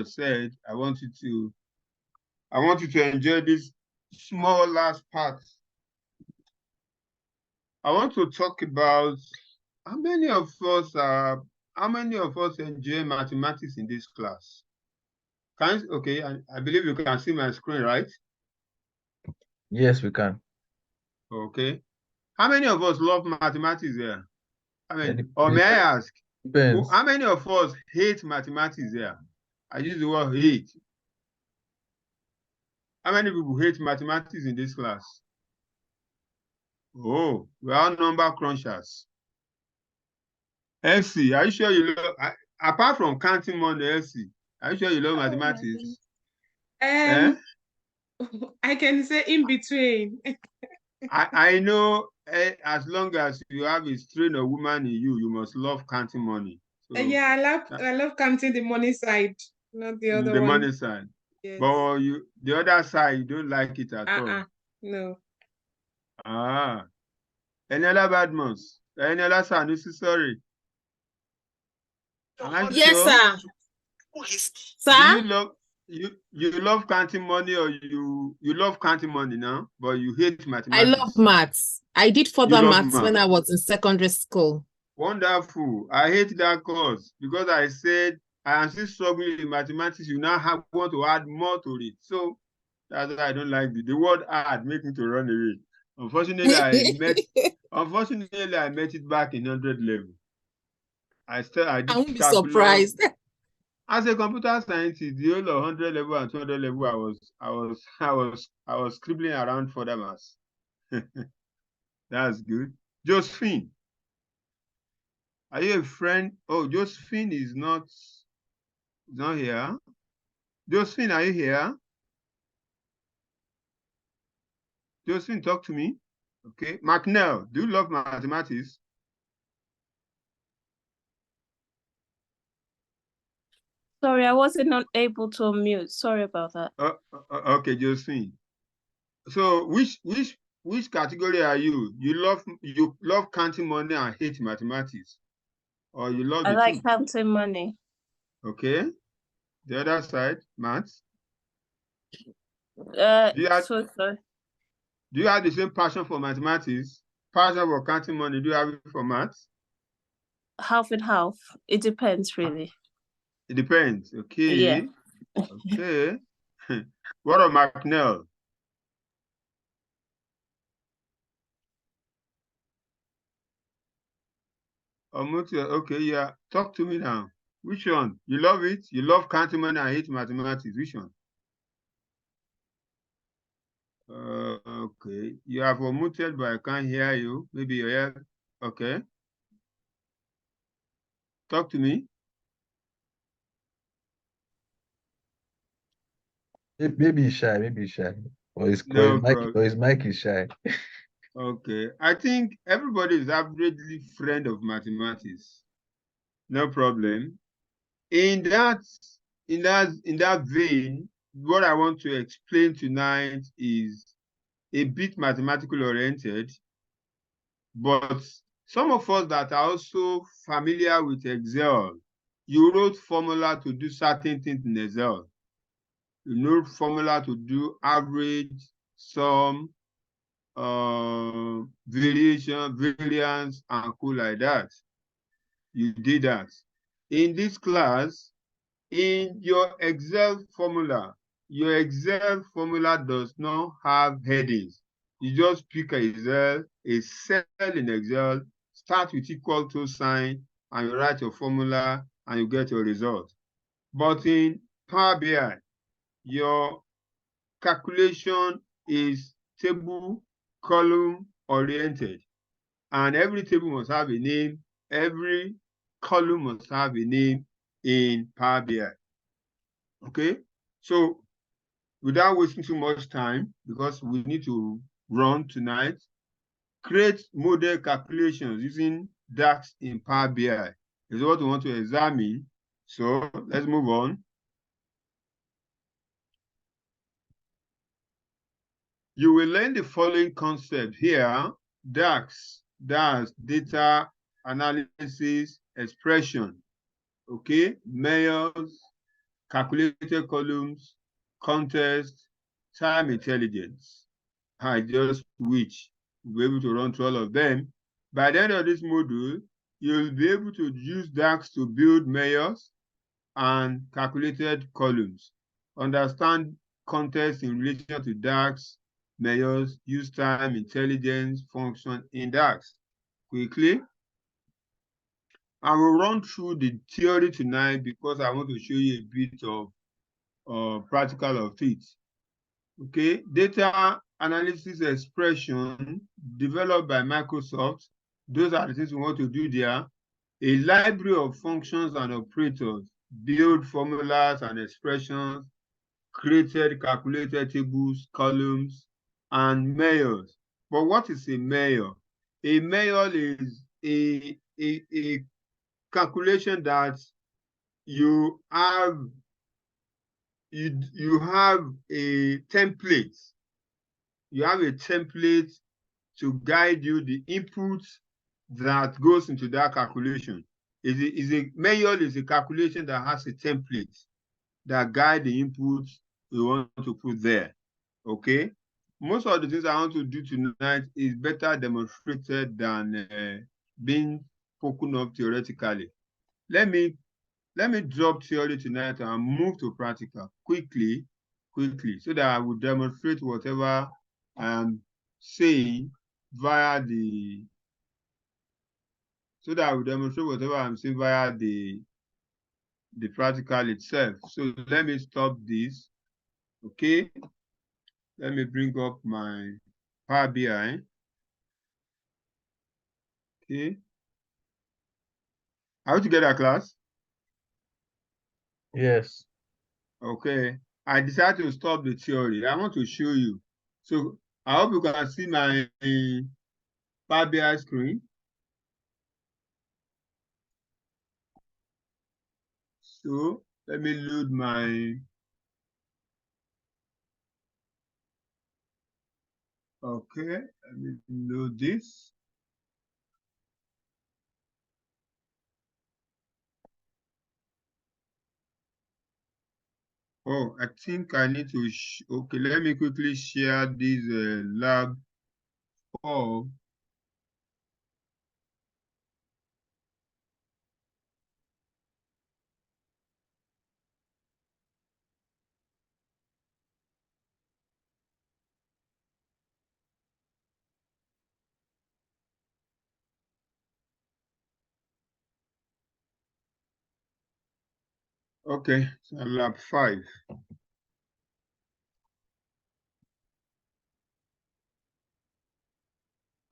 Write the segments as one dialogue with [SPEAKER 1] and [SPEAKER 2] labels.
[SPEAKER 1] said, I want you to enjoy this small last part. I want to talk about how many of us enjoy mathematics in this class. Okay, I believe you can see my screen, right?
[SPEAKER 2] Yes, we can.
[SPEAKER 1] Okay. How many of us love mathematics here? Or
[SPEAKER 2] It
[SPEAKER 1] may I ask,
[SPEAKER 2] depends.
[SPEAKER 1] how many of us hate mathematics here? I use the word hate. How many people hate mathematics in this class? Oh, we are number crunchers. Elsie, are you sure you love, apart from counting money, Elsie, are you sure you love mathematics? Eh?
[SPEAKER 3] I can say in between.
[SPEAKER 1] I know as long as you have a strain of woman in you, you must love counting money. So
[SPEAKER 3] Yeah, I love counting the money side, not the other
[SPEAKER 1] the
[SPEAKER 3] one.
[SPEAKER 1] money side.
[SPEAKER 3] Yes.
[SPEAKER 1] But the other side, you don't like it at all.
[SPEAKER 3] No.
[SPEAKER 1] Ah. Any other bad months? Any other Sanusi, sorry.
[SPEAKER 4] Yes, sir. Sir?
[SPEAKER 1] Do you love counting money, or you love counting money now, but you hate mathematics?
[SPEAKER 4] I love maths. I did further maths when I was in secondary school.
[SPEAKER 1] Wonderful. I hate that course because I said I am still struggling in mathematics. You now want to add more to it. So that's why I don't like it. The word add makes me to run away. Unfortunately, I met it back in 100 level. I
[SPEAKER 4] won't be surprised.
[SPEAKER 1] As a computer scientist, the whole of 100 level and 200 level, I was scribbling around for the maths. That's good. Josephine, are you a friend? Oh, Josephine is not here. Josephine, are you here? Josephine, talk to me. Okay. McNell, do you love mathematics?
[SPEAKER 5] Sorry, I wasn't able to unmute. Sorry about that.
[SPEAKER 1] Okay, Josephine. So which category are you? You love counting money and hate mathematics, or you love?
[SPEAKER 5] I like counting money.
[SPEAKER 1] Okay. The other side, maths.
[SPEAKER 5] Do you
[SPEAKER 1] have the same passion for mathematics? Passion for counting money? Do you have it for maths?
[SPEAKER 5] Half and half. It depends, really.
[SPEAKER 1] It depends. Okay.
[SPEAKER 5] Yeah.
[SPEAKER 1] Okay. What of McNell? Okay, yeah. Talk to me now. Which one? You love it? You love counting money and hate mathematics. Which one? Okay. You have unmuted, but I can't hear you. Maybe you're here. Okay. Talk to me.
[SPEAKER 2] Maybe he's shy. Or his mic is shy.
[SPEAKER 1] Okay. I think everybody is averagely friend of mathematics. No problem. In that vein, what I want to explain tonight is a bit mathematical oriented, but some of us that are also familiar with Excel, you wrote formula to do certain things in Excel. You know formula to do average, sum, variation, variance, and cool like that. You did that. In this class, in your Excel formula does not have headings. You just pick a cell in Excel, start with equal to sign, and you write your formula, and you get your result. But in Power BI, your calculation is table, column oriented, and every table must have a name, every column must have a name in Power BI. Okay, so without wasting too much time, because we need to run tonight, create model calculations using DAX in Power BI is what we want to examine. So let's move on. You will learn the following concept here. DAX, that's data analysis expression. Okay, measures, calculated columns, context, time intelligence. I just wish we'll be able to run through all of them. By the end of this module, you'll be able to use DAX to build measures and calculated columns. Understand context in relation to DAX, measures, use time, intelligence, function in DAX. Quickly, I will run through the theory tonight because I want to show you a bit of practical of it. Okay, data analysis expression developed by Microsoft. Those are the things we want to do there. A library of functions and operators, build formulas and expressions, created calculated tables, columns, and measures. But what is a measure? A measure is a calculation that you have a template. You have a template to guide you the inputs that goes into that calculation. A measure is a calculation that has a template that guide the inputs we want to put there. Okay. Most of the things I want to do tonight is better demonstrated than being spoken of theoretically. Let me drop theory tonight and move to practical quickly, so that I will demonstrate whatever I am saying via the practical itself. So let me stop this. Okay. Let me bring up my Power BI. Okay. Are we together, class?
[SPEAKER 2] Yes.
[SPEAKER 1] Okay. I decided to stop the theory. I want to show you. So I hope you can see my Power BI screen. So let me load my okay, let me load this. Oh, I think I need to okay, let me quickly share this lab of okay, so lab 5.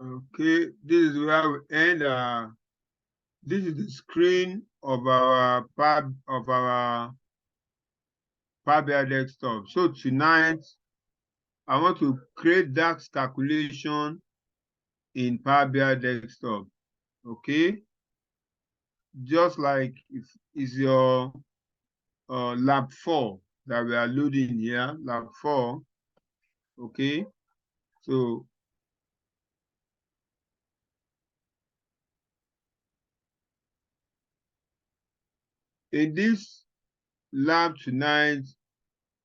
[SPEAKER 1] Okay, this is where we end. This is the screen of our Power BI desktop. So tonight, I want to create DAX calculation in Power BI desktop. Okay, just like if it's your lab 4 that we are loading here, lab 4. Okay, so in this lab tonight,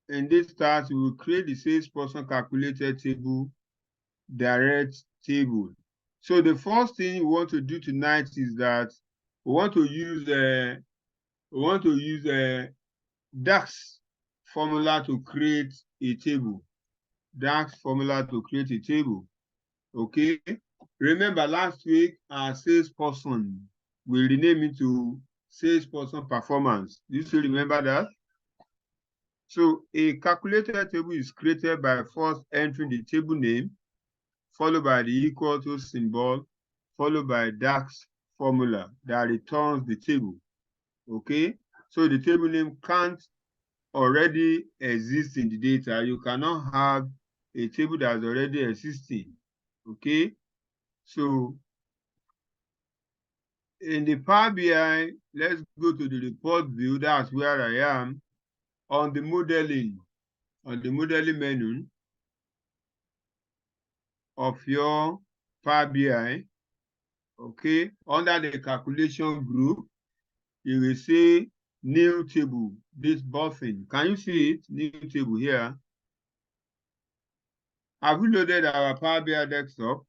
[SPEAKER 1] in this task, we will create the salesperson calculated table, direct table. So the first thing we want to do tonight is that we want to use a DAX formula to create a table. DAX formula to create a table. Okay. Remember last week our salesperson, we rename it to salesperson performance. Do you still remember that? So a calculated table is created by first entering the table name, followed by the equal to symbol, followed by DAX formula that returns the table. Okay, so the table name can't already exist in the data. You cannot have a table that's already existing. Okay, so in the Power BI, let's go to the report view. That's where I am. On the modeling menu of your Power BI, okay, under the calculation group, you will see new table, this button. Can you see it? New table here. Have we loaded our Power BI desktop?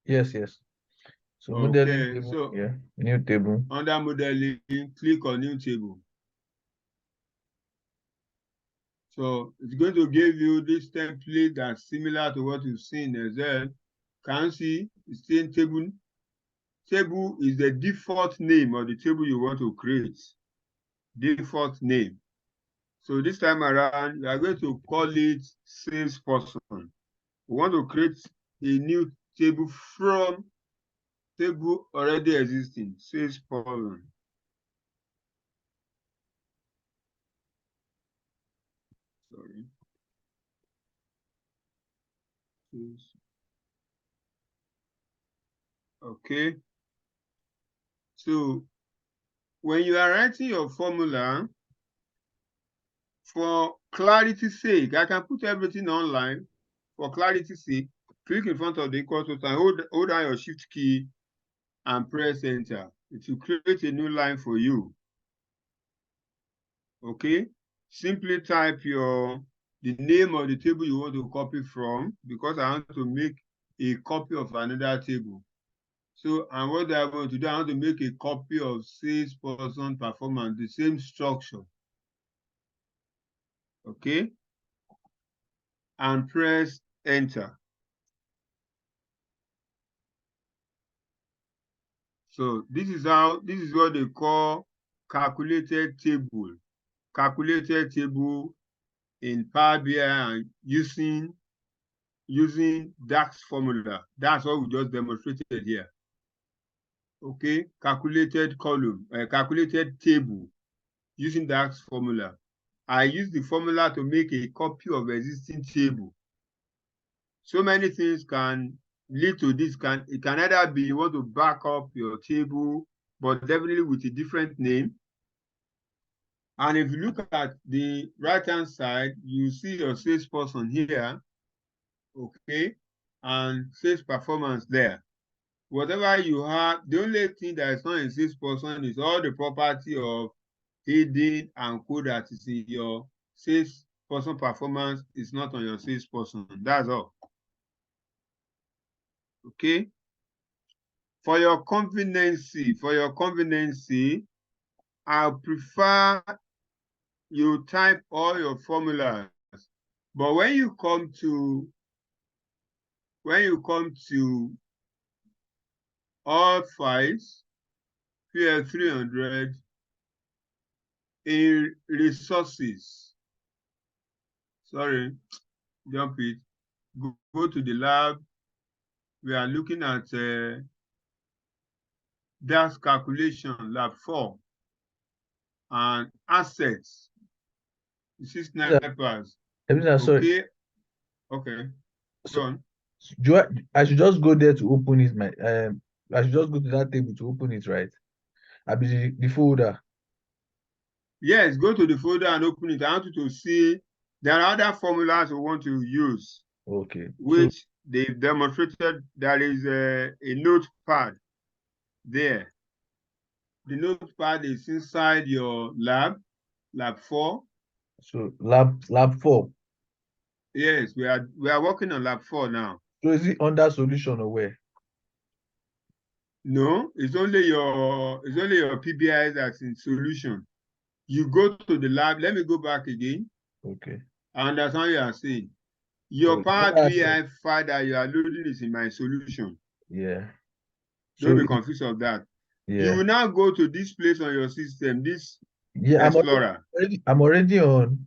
[SPEAKER 2] Yes, yes. So
[SPEAKER 1] Okay,
[SPEAKER 2] modeling table,
[SPEAKER 1] so
[SPEAKER 2] yeah, new table.
[SPEAKER 1] under modeling, click on new table. So it's going to give you this template that's similar to what you've seen in Excel. Can you see? It's saying table. Table is the default name of the table you want to create. Default name. So this time around, we are going to call it salesperson. We want to create a new table from table already existing, salesperson. Sorry. Okay. So when you are writing your formula, for clarity's sake, I can put everything online. For clarity's sake, click in front of the equal to sign, hold down your shift key and press enter. It will create a new line for you. Okay, simply type the name of the table you want to copy from, because I want to make a copy of another table. So, and what I want to do, I want to make a copy of salesperson performance, the same structure. Okay, and press enter. So this is what they call calculated table. Calculated table in Power BI and using DAX formula. That's what we just demonstrated here. Okay, calculated column, calculated table using DAX formula. I use the formula to make a copy of existing table. So many things can lead to this. It can either be you want to back up your table, but definitely with a different name. And if you look at the right-hand side, you see your salesperson here, okay, and sales performance there. Whatever you have, the only thing that is not in salesperson is all the property of heading and code that is in your salesperson performance is not on your salesperson. That's all. Okay. For your conveniency, I prefer you type all your formulas. But when you come to all files, PL300 in resources, sorry, jump it, go to the lab. We are looking at DAX calculation, lab 4, and assets. You see snipers.
[SPEAKER 2] Sorry.
[SPEAKER 1] Okay.
[SPEAKER 2] So,
[SPEAKER 1] go on.
[SPEAKER 2] I should just go there to open it. I should just go to that table to open it, right? I'll be the folder.
[SPEAKER 1] Yes, go to the folder and open it. I want you to see there are other formulas we want to use.
[SPEAKER 2] Okay.
[SPEAKER 1] Which they've demonstrated. There is a notepad there. The notepad is inside your lab 4.
[SPEAKER 2] So lab 4.
[SPEAKER 1] Yes, we are working on lab 4 now.
[SPEAKER 2] So is it under solution or where?
[SPEAKER 1] No, it's only your PBIs that's in solution. You go to the lab. Let me go back again.
[SPEAKER 2] Okay.
[SPEAKER 1] I understand what you are saying. Your Power BI file that you are loading is in my solution.
[SPEAKER 2] Yeah.
[SPEAKER 1] Don't be confused of that. Yeah. You will now go to this place on your system, this Explorer.
[SPEAKER 2] I'm already on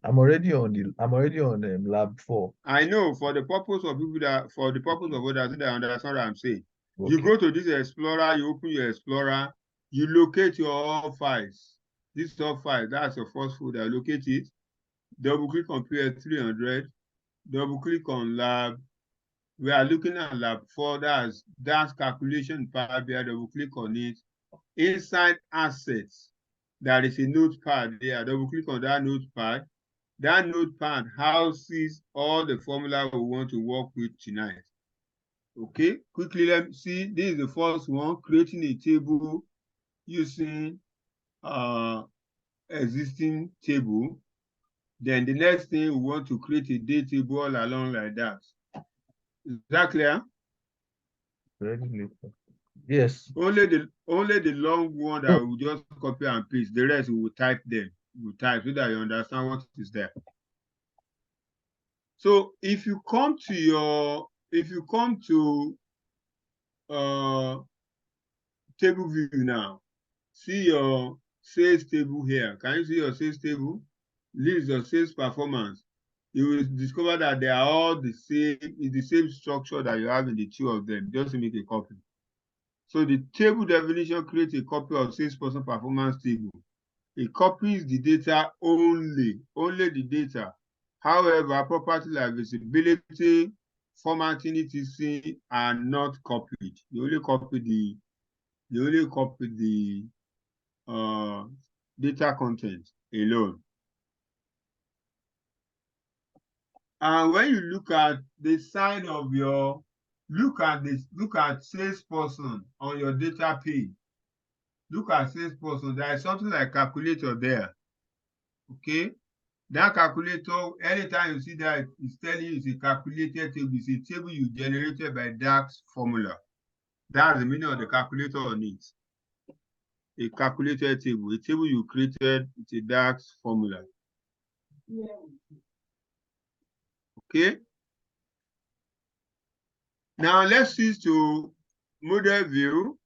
[SPEAKER 2] lab 4.
[SPEAKER 1] I know, for the purpose of people for the purpose of others that understand what I'm saying. Okay. You go to this Explorer, you open your Explorer, you locate your all files. This all file, that's your first folder. Locate it. Double click on PL300. Double click on lab. We are looking at lab 4. That's calculation Power BI. Double click on it. Inside assets, there is a notepad there. Double click on that notepad. That notepad houses all the formula we want to work with tonight. Okay, quickly let me see. This is the first one, creating a table using existing table. Then the next thing, we want to create a date table all along like that. Is that clear?
[SPEAKER 2] Yes.
[SPEAKER 1] Only the long one that we just copy and paste. The rest we will type them. We will type so that you understand what is there. So if you come to table view now, see your sales table here. Can you see your sales table? This is your sales performance. You will discover that they are all the same, it's the same structure that you have in the two of them, just to make a copy. So the table definition creates a copy of salesperson performance table. It copies the data only the data. However, properties like visibility, formatting, etc. are not copied. You only copy the data content alone. And when you look at the side of your, look at salesperson on your data page. Look at salesperson. There is something like calculator there. Okay. That calculator, anytime you see that, it's telling you it's a calculated table. It's a table you generated by DAX formula. That's the meaning of the calculator on it. A calculated table. A table you created, it's a DAX formula. Yeah. Okay. Now let's switch to model view.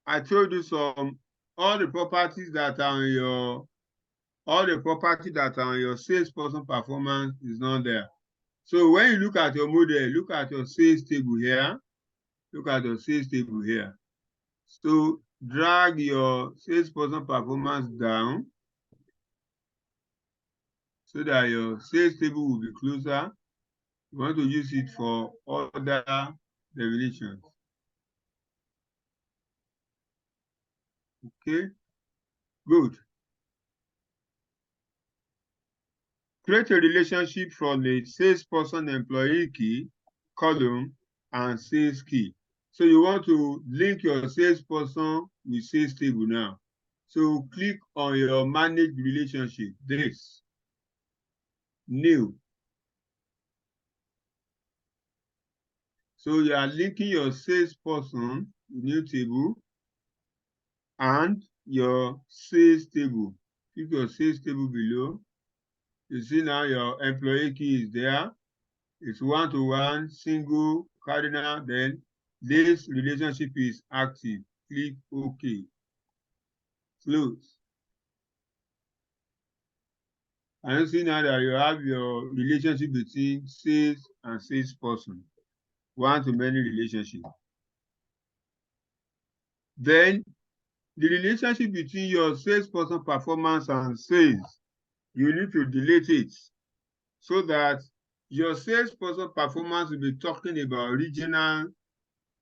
[SPEAKER 1] I told you all the properties that are on your salesperson performance is not there. So when you look at your model, look at your sales table here. Look at your sales table here. So drag your salesperson performance down so that your sales table will be closer. You want to use it for other definitions. Okay, good. Create a relationship from the salesperson employee key, column, and sales key. So you want to link your salesperson with sales table now. So click on your manage relationship, this, new. So you are linking your salesperson, new table, and your sales table. Click your sales table below. You see now your employee key is there. It's one-to-one, single, cardinal, then this relationship is active. Click OK. Close. And you see now that you have your relationship between sales and salesperson. One-to-many relationship. Then the relationship between your salesperson performance and sales, you need to delete it so that your salesperson performance will be talking about regional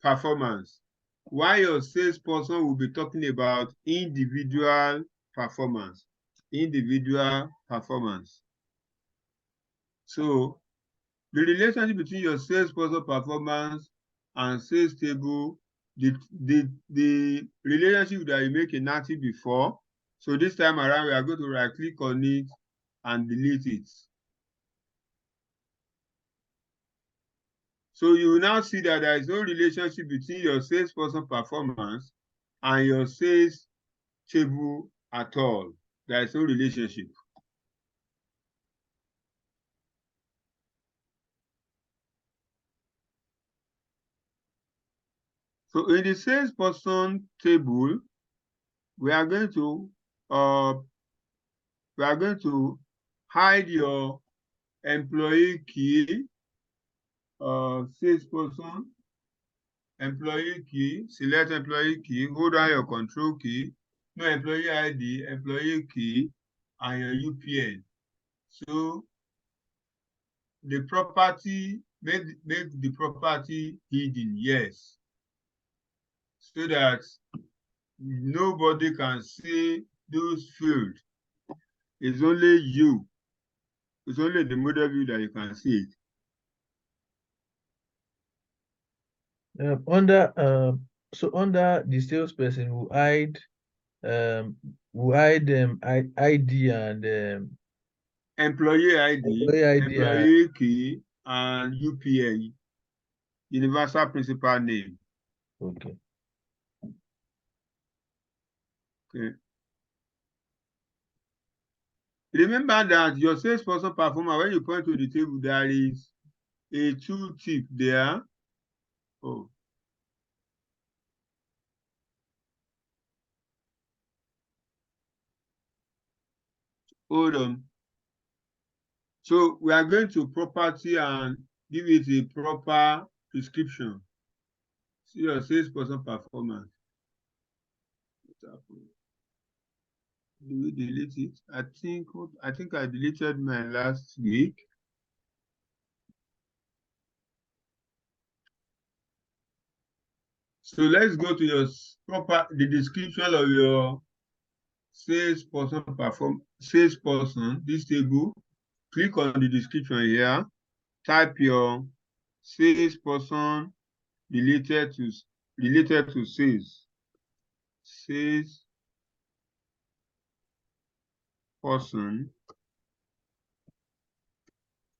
[SPEAKER 1] performance, while your salesperson will be talking about individual performance. So the relationship between your salesperson performance and sales table, the relationship that you make inactive before. So this time around, we are going to right click on it and delete it. So you will now see that there is no relationship between your salesperson performance and your sales table at all. There is no relationship. So in the salesperson table, we are going to hide your employee key, salesperson, employee key, select employee key, hold down your control key, no employee ID, employee key, and your UPN. So the property, make the property hidden, yes, so that nobody can see those fields. It's only you. It's only the model view that you can see it.
[SPEAKER 2] Under so under the salesperson, we hide ID and
[SPEAKER 1] Employee ID,
[SPEAKER 2] employee ID and
[SPEAKER 1] employee key, and UPN, universal principal name.
[SPEAKER 2] okay.
[SPEAKER 1] Okay. Remember that your salesperson performer, when you point to the table, there is a tooltip there. Oh. Hold on. So we are going to property and give it a proper description. See your salesperson performance. Do we delete it? I think I deleted mine last week. So let's go to your the description of your salesperson this table. Click on the description here. Type your salesperson related to sales. Sales person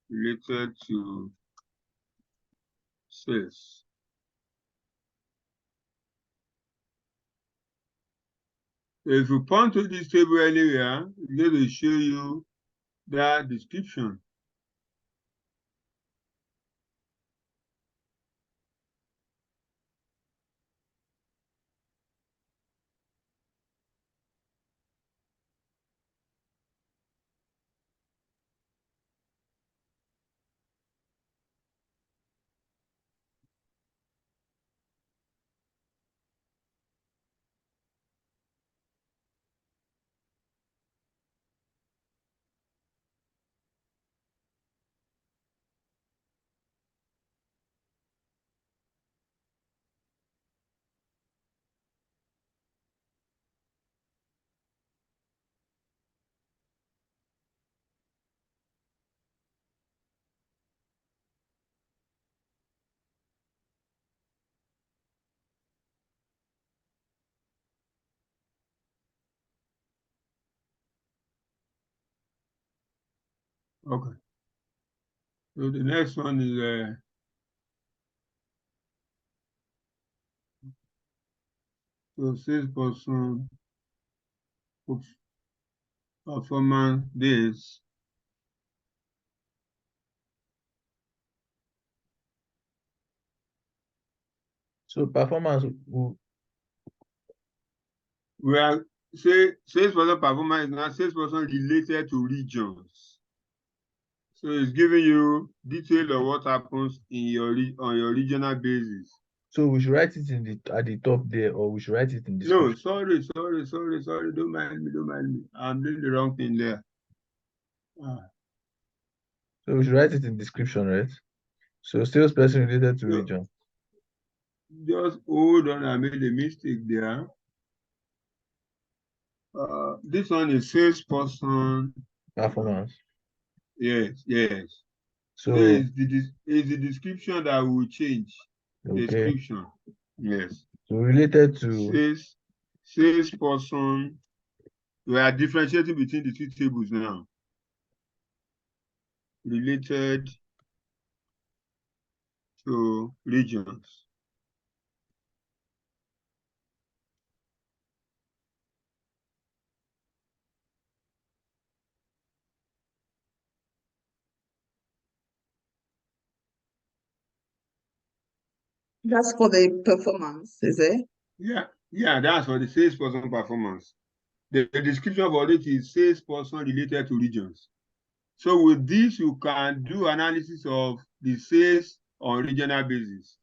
[SPEAKER 1] related to sales. If you point to this table anywhere, it's going to show you that description. Okay. So the next one is so salesperson performance days.
[SPEAKER 2] So performance
[SPEAKER 1] We are salesperson performance is now salesperson related to regions. So it's giving you detail of what happens in your on your regional basis.
[SPEAKER 2] so we should write it in the at the top there, or we should write it in the
[SPEAKER 1] No,
[SPEAKER 2] description.
[SPEAKER 1] sorry. Don't mind me. I'm doing the wrong thing there.
[SPEAKER 2] So we should write it in description, right? So salesperson related to
[SPEAKER 1] No.
[SPEAKER 2] region.
[SPEAKER 1] Just hold on, I made a mistake there. This one is salesperson
[SPEAKER 2] Performance.
[SPEAKER 1] Yes.
[SPEAKER 2] So
[SPEAKER 1] it's the description that will change.
[SPEAKER 2] okay.
[SPEAKER 1] Description. Yes.
[SPEAKER 2] So related to
[SPEAKER 1] salesperson. We are differentiating between the two tables now. Related to regions.
[SPEAKER 6] That's for the performance, is it?
[SPEAKER 1] Yeah, that's for the salesperson performance. The description of it is salesperson related to regions. So with this, you can do analysis of the sales on regional basis.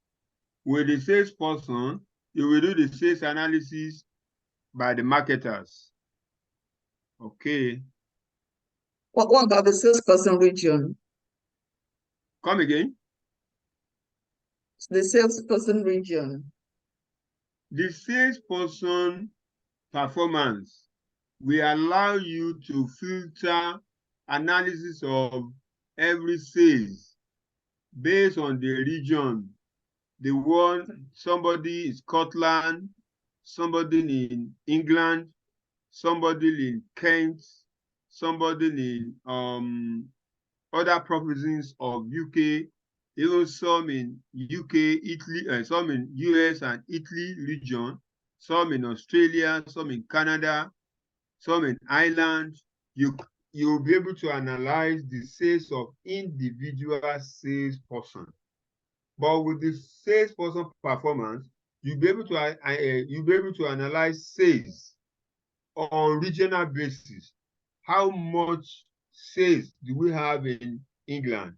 [SPEAKER 1] With the salesperson, you will do the sales analysis by the marketers. Okay.
[SPEAKER 6] What about the salesperson region?
[SPEAKER 1] Come again.
[SPEAKER 6] The salesperson region.
[SPEAKER 1] The salesperson performance will allow you to filter analysis of every sales based on the region the one, somebody in Scotland, somebody in England, somebody in Kent, somebody in other provinces of UK, even some in UK, Italy, some in US and Italy region, some in Australia, some in Canada, some in Ireland. You'll be able to analyze the sales of individual salesperson. But with the salesperson performance, you'll be able to analyze sales on regional basis. How much sales do we have in England?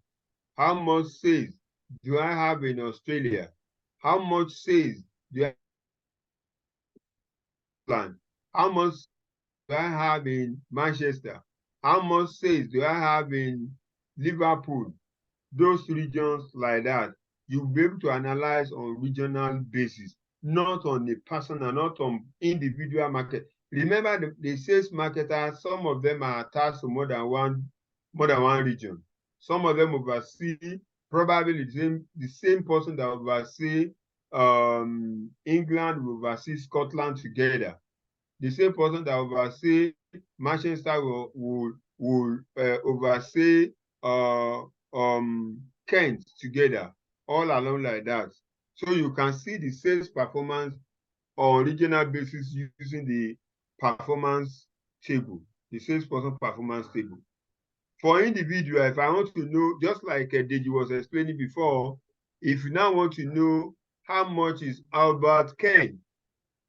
[SPEAKER 1] How much sales do I have in Australia? How much sales do I have in England? How much do I have in Manchester? How much sales do I have in Liverpool? Those regions like that, you'll be able to analyze on regional basis, not on a personal, not on individual market. Remember, the sales marketers, some of them are attached to more than one region. Some of them oversee probably the same person that oversee England will oversee Scotland together. The same person that oversee Manchester will oversee Kent together, all along like that. So you can see the sales performance on regional basis using the performance table, the salesperson performance table. For individual, if I want to know, just like Deji was explaining before, if you now want to know how much is Albert Ken,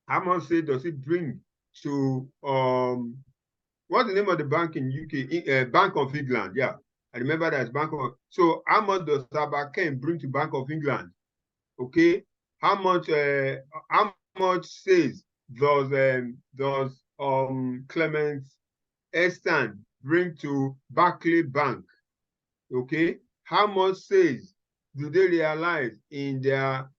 [SPEAKER 1] how much sales does it bring to what's the name of the bank in UK? Bank of England. Yeah, I remember that Bank of. So how much does Albert Ken bring to Bank of England? Okay, how much sales does Clement Estan bring to Barclays Bank? Okay, how much sales do they realize in their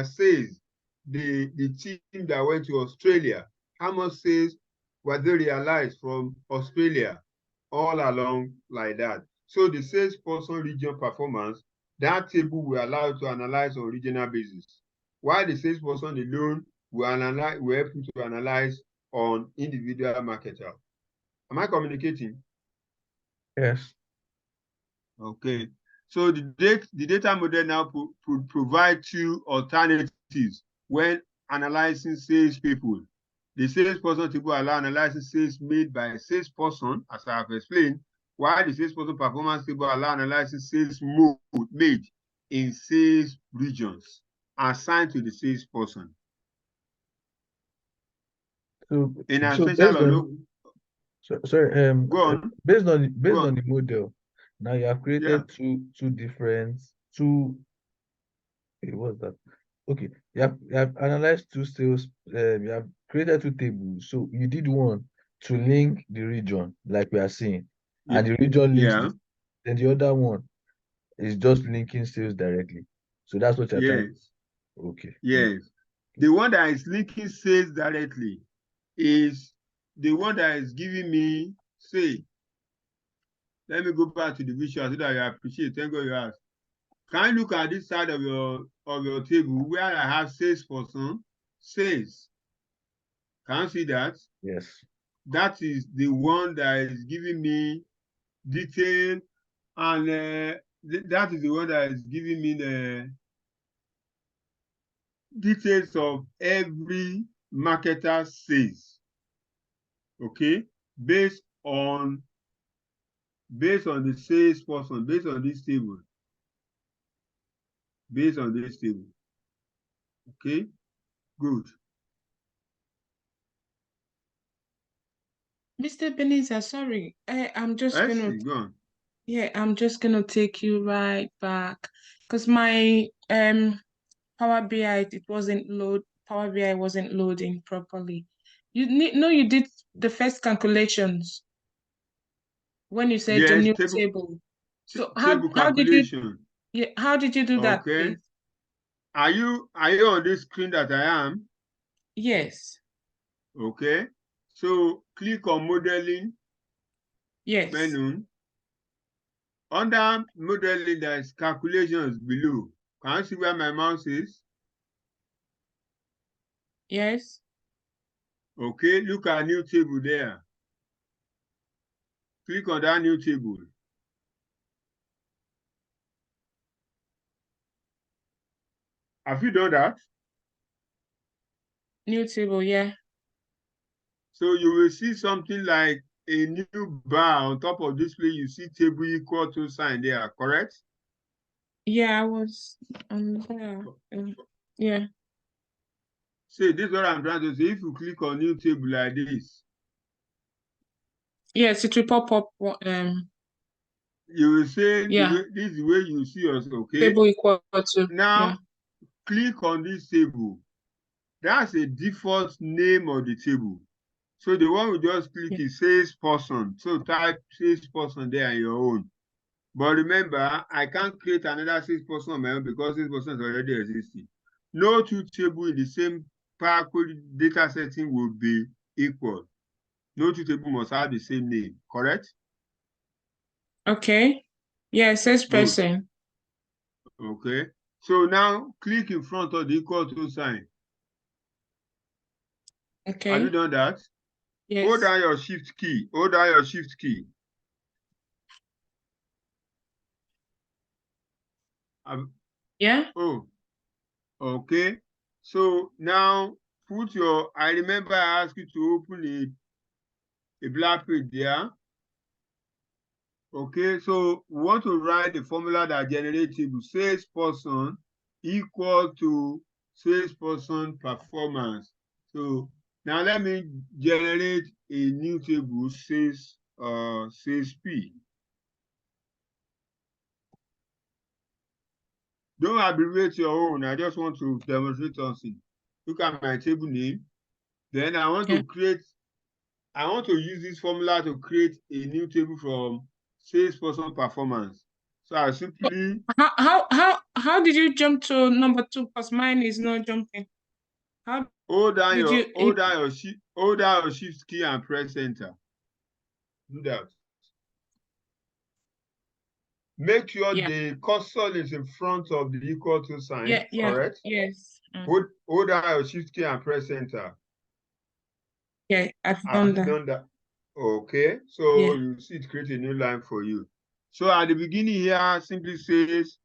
[SPEAKER 1] sales? The team that went to Australia, how much sales were they realized from Australia? All along like that. So the salesperson region performance, that table will allow you to analyze on regional basis. While the salesperson alone will help you to analyze on individual marketer. Am I communicating?
[SPEAKER 2] Yes.
[SPEAKER 1] Okay. So the data model now provide two alternatives when analyzing sales people. The salesperson table allow analyzing sales made by a salesperson, as I have explained, while the salesperson performance table allow analyzing sales made in sales regions assigned to the salesperson.
[SPEAKER 2] So,
[SPEAKER 1] In a
[SPEAKER 2] so
[SPEAKER 1] special
[SPEAKER 2] based on, sorry,
[SPEAKER 1] go on.
[SPEAKER 2] based on
[SPEAKER 1] Go on.
[SPEAKER 2] the model, now you have created two different what's that? Okay, you have analyzed two sales, you have created two tables. So you did one to link the region, like we are seeing, and the region links this, then the other one is just linking sales directly. So that's what you're trying. Okay.
[SPEAKER 1] Yes. The one that is linking sales directly is the one that is giving me, say, let me go back to the visual so that you appreciate. Thank God you asked. Can you look at this side of your table where I have salesperson, sales? Can you see that?
[SPEAKER 2] Yes.
[SPEAKER 1] That is the one that is giving me detail, and that is the one that is giving me the details of every marketer sales. Okay, based on the salesperson, based on this table. Based on this table. Okay, good.
[SPEAKER 3] Mr. Ebenezer, sorry, I'm just gonna
[SPEAKER 1] Go on.
[SPEAKER 3] Yeah, I'm just gonna take you right back because my Power BI Power BI wasn't loading properly. You did the first calculations when you said the
[SPEAKER 1] Yes,
[SPEAKER 3] new table. So
[SPEAKER 1] table
[SPEAKER 3] how did you
[SPEAKER 1] calculation.
[SPEAKER 3] how did you do that,
[SPEAKER 1] Okay.
[SPEAKER 3] please?
[SPEAKER 1] Are you on this screen that I am?
[SPEAKER 3] Yes.
[SPEAKER 1] Okay. So click on modeling.
[SPEAKER 3] Yes.
[SPEAKER 1] Menu. Under modeling, there is calculations below. Can you see where my mouse is?
[SPEAKER 3] Yes.
[SPEAKER 1] Okay, look at new table there. Click on that new table. Have you done that?
[SPEAKER 3] New table, yeah.
[SPEAKER 1] So you will see something like a new bar on top of display. You see table equal to sign there, correct?
[SPEAKER 3] Yeah, I was on there. Yeah.
[SPEAKER 1] See, this is what I'm trying to say. If you click on new table like this,
[SPEAKER 3] Yes, it will pop up.
[SPEAKER 1] you will say
[SPEAKER 3] Yeah.
[SPEAKER 1] this is the way you see us, okay?
[SPEAKER 3] Table equal to.
[SPEAKER 1] Now,
[SPEAKER 3] Yeah.
[SPEAKER 1] click on this table. That's a default name of the table. So the one we just click is salesperson. So type salesperson there on your own. But remember, I can't create another salesperson on my own because salesperson is already existing. No two tables in the same Power Query data setting will be equal. No two tables must have the same name, correct?
[SPEAKER 3] Okay. Yeah, salesperson.
[SPEAKER 1] Okay. So now click in front of the equal to sign.
[SPEAKER 3] Okay.
[SPEAKER 1] Have you done that?
[SPEAKER 3] Yes.
[SPEAKER 1] Hold down your shift key. Hold down your shift key.
[SPEAKER 3] Yeah.
[SPEAKER 1] Oh, okay. So now put your, I remember I asked you to open a black page there. Okay, so we want to write the formula that generates salesperson equal to salesperson performance. So now let me generate a new table, sales P. Don't abbreviate your own. I just want to demonstrate something. Look at my table name. Then I want to create, I want to use this formula to create a new table from salesperson performance. So I simply
[SPEAKER 3] How did you jump to number 2? Because mine is not jumping. How
[SPEAKER 1] hold down
[SPEAKER 3] did you
[SPEAKER 1] hold down your shift key and press enter. Do that. Make sure the cursor is in front of the equal to sign. Correct?
[SPEAKER 3] Yes.
[SPEAKER 1] Hold down your shift key and press enter.
[SPEAKER 3] Yeah, I've done that.
[SPEAKER 1] Okay, so you see it create a new line for you. So at the beginning here, simply says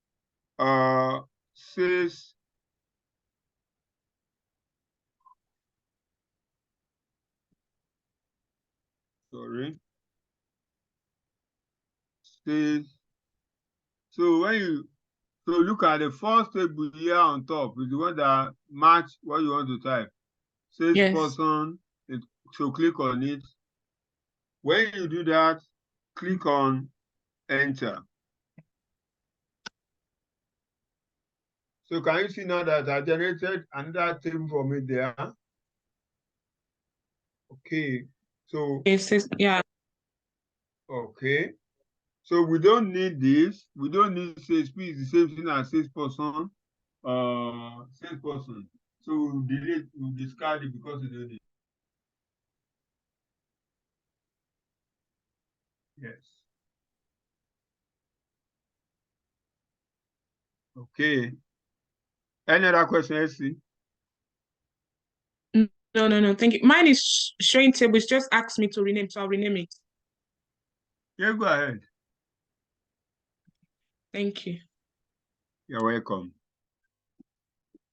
[SPEAKER 1] sorry. So when you look at the first table here on top is the one that match what you want to type. Salesperson, so click on it. When you do that, click on enter. So can you see now that I generated another table for me there? Okay, so okay. So we don't need this. We don't need sales P is the same thing as salesperson. Salesperson. So we'll delete, we'll discard it because we don't need it. Yes. Okay. Any other question, Essie?
[SPEAKER 3] No. Thank you. Mine is showing tables. Just ask me to rename, so I'll rename it.
[SPEAKER 1] Yeah, go ahead.
[SPEAKER 3] Thank you.
[SPEAKER 1] You're welcome.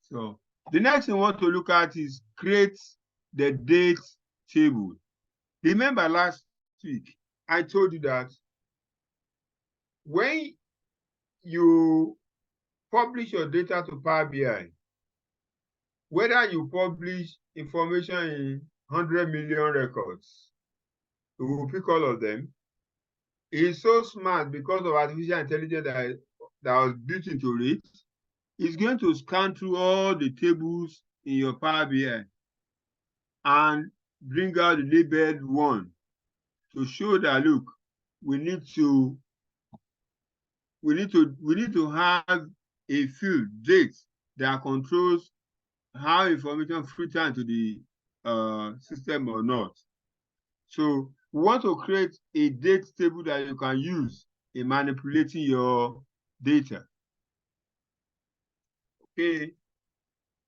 [SPEAKER 1] So the next thing we want to look at is create the date table. Remember last week, I told you that when you publish your data to Power BI, whether you publish information in 100 million records, we will pick all of them. It's so smart because of artificial intelligence that was built into it. It's going to scan through all the tables in your Power BI and bring out the labeled one to show that, look, we need to have a field date that controls how information filters into the system or not. So we want to create a date table that you can use in manipulating your data. Okay.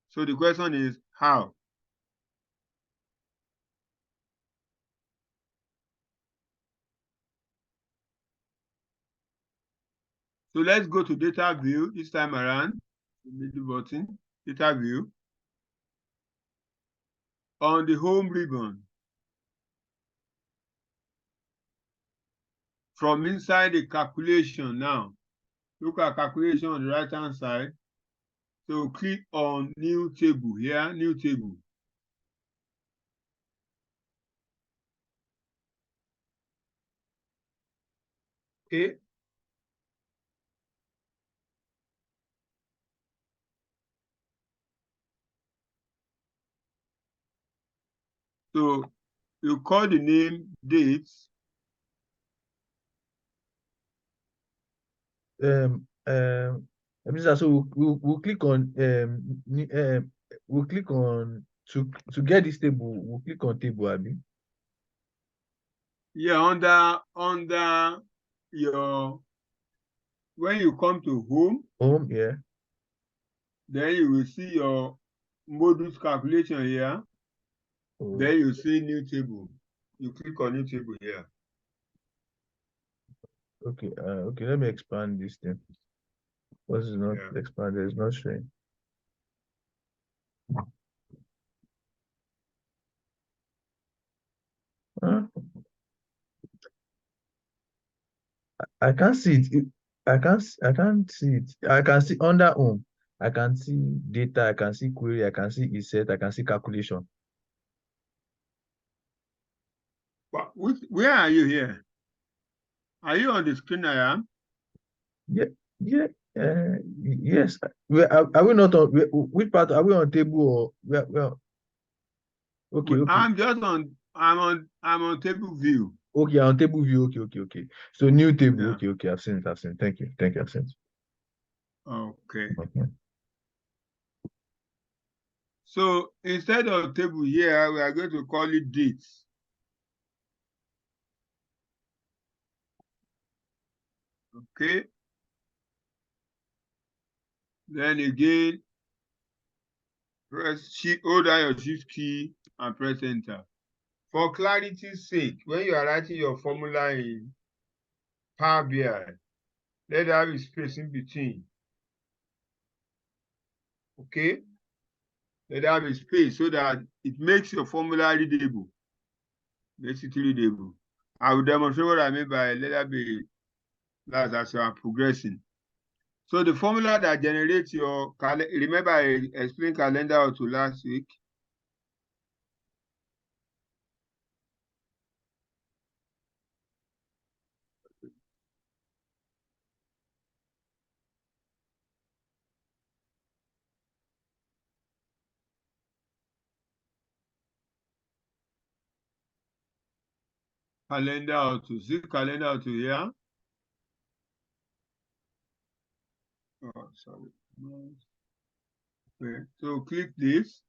[SPEAKER 1] So the question is how? So let's go to data view this time around. The middle button, data view. On the home ribbon, from inside the calculation now, look at calculation on the right hand side. So click on new table here, new table. Okay. So you call the name dates.
[SPEAKER 2] So we'll click on we'll click on to get this table. We'll click on table, Abby.
[SPEAKER 1] Yeah, under your, when you come to home,
[SPEAKER 2] yeah,
[SPEAKER 1] then you will see your modus calculation here.
[SPEAKER 2] oh.
[SPEAKER 1] Then you see new table. You click on new table here.
[SPEAKER 2] Okay, okay, let me expand this thing. What is not expanded? It's not showing. I can't see it. I can't see it. I can see under home. I can see data. I can see query. I can see inset. I can see calculation.
[SPEAKER 1] But where are you here? Are you on the screen I am?
[SPEAKER 2] Yeah. Yes. Are we not on? Which part are we on table or well? Okay.
[SPEAKER 1] I'm just on. I'm on table view.
[SPEAKER 2] Okay, on table view. Okay. So new table. Yeah. Okay. I've seen it. Thank you. I've seen it.
[SPEAKER 1] Okay. So instead of table here, we are going to call it dates. Okay. Then again, hold down your shift key and press enter. For clarity's sake, when you are writing your formula in Power BI, let there be space in between. Okay? Let there be space so that it makes your formula readable. Makes it readable. I will demonstrate what I mean by let there be, that's as you are progressing. So the formula that generates your remember I explained calendar to last week. Calendar to see calendar to here. Oh, sorry. Okay. So click this,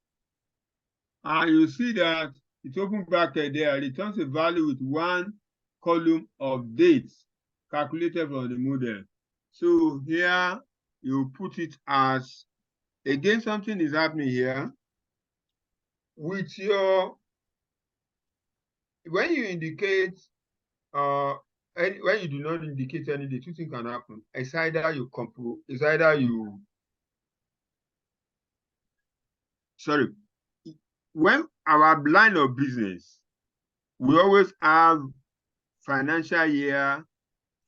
[SPEAKER 1] and you see that it opens bracket there, returns a value with one column of dates calculated from the model. So here you put it as, again, something is happening here with your, when you indicate when you do not indicate any date, two things can happen. It's either you sorry, when our line of business, we always have financial year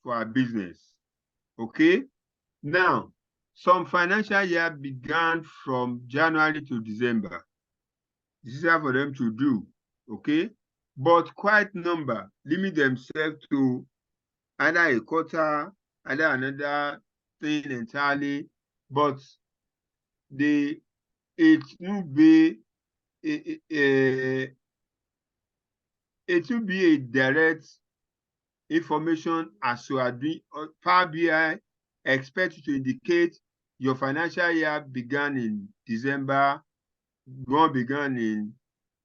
[SPEAKER 1] for our business. Okay. Now, some financial year began from January to December. This is for them to do. Okay. But quite number limit themselves to either a quarter, either another thing entirely, but it will be a direct information as you are doing. Power BI expect you to indicate your financial year began in December, one began in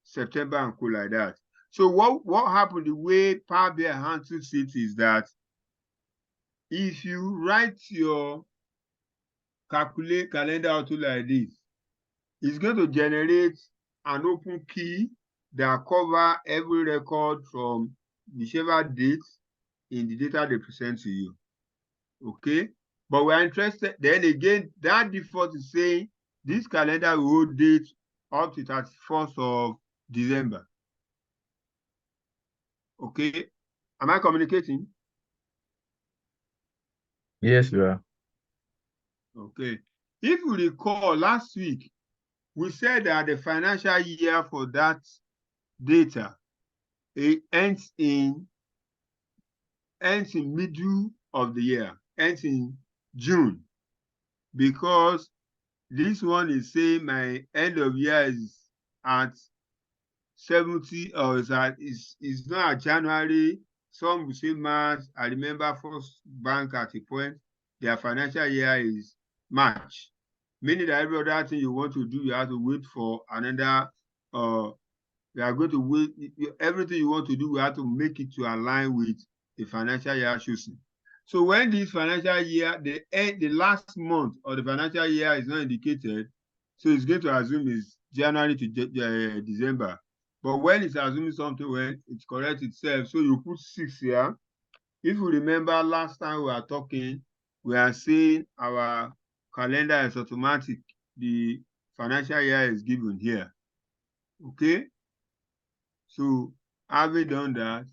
[SPEAKER 1] September, and cool like that. So what happened, the way Power BI handles it is that if you write your calculate calendar auto like this, it's going to generate an open key that cover every record from whichever date in the data they present to you. Okay, but we're interested, then again, that default is saying this calendar will hold date up to 31st of December. Okay, am I communicating?
[SPEAKER 2] Yes, you are.
[SPEAKER 1] Okay, if you recall last week, we said that the financial year for that data, it ends in middle of the year, ends in June, because this one is saying my end of year is at 70, or is not at January. Some will say March. I remember First Bank at a point, their financial year is March, meaning that every other thing you want to do, you have to wait for another. You are going to wait. Everything you want to do, we have to make it to align with the financial year chosen. So when this financial year, the last month of the financial year is not indicated, so it's going to assume it's January to December. But when it's assuming something, when it corrects itself, so you put 6 here. If you remember last time we were talking, we are saying our calendar is automatic. The financial year is given here. Okay? So having done that,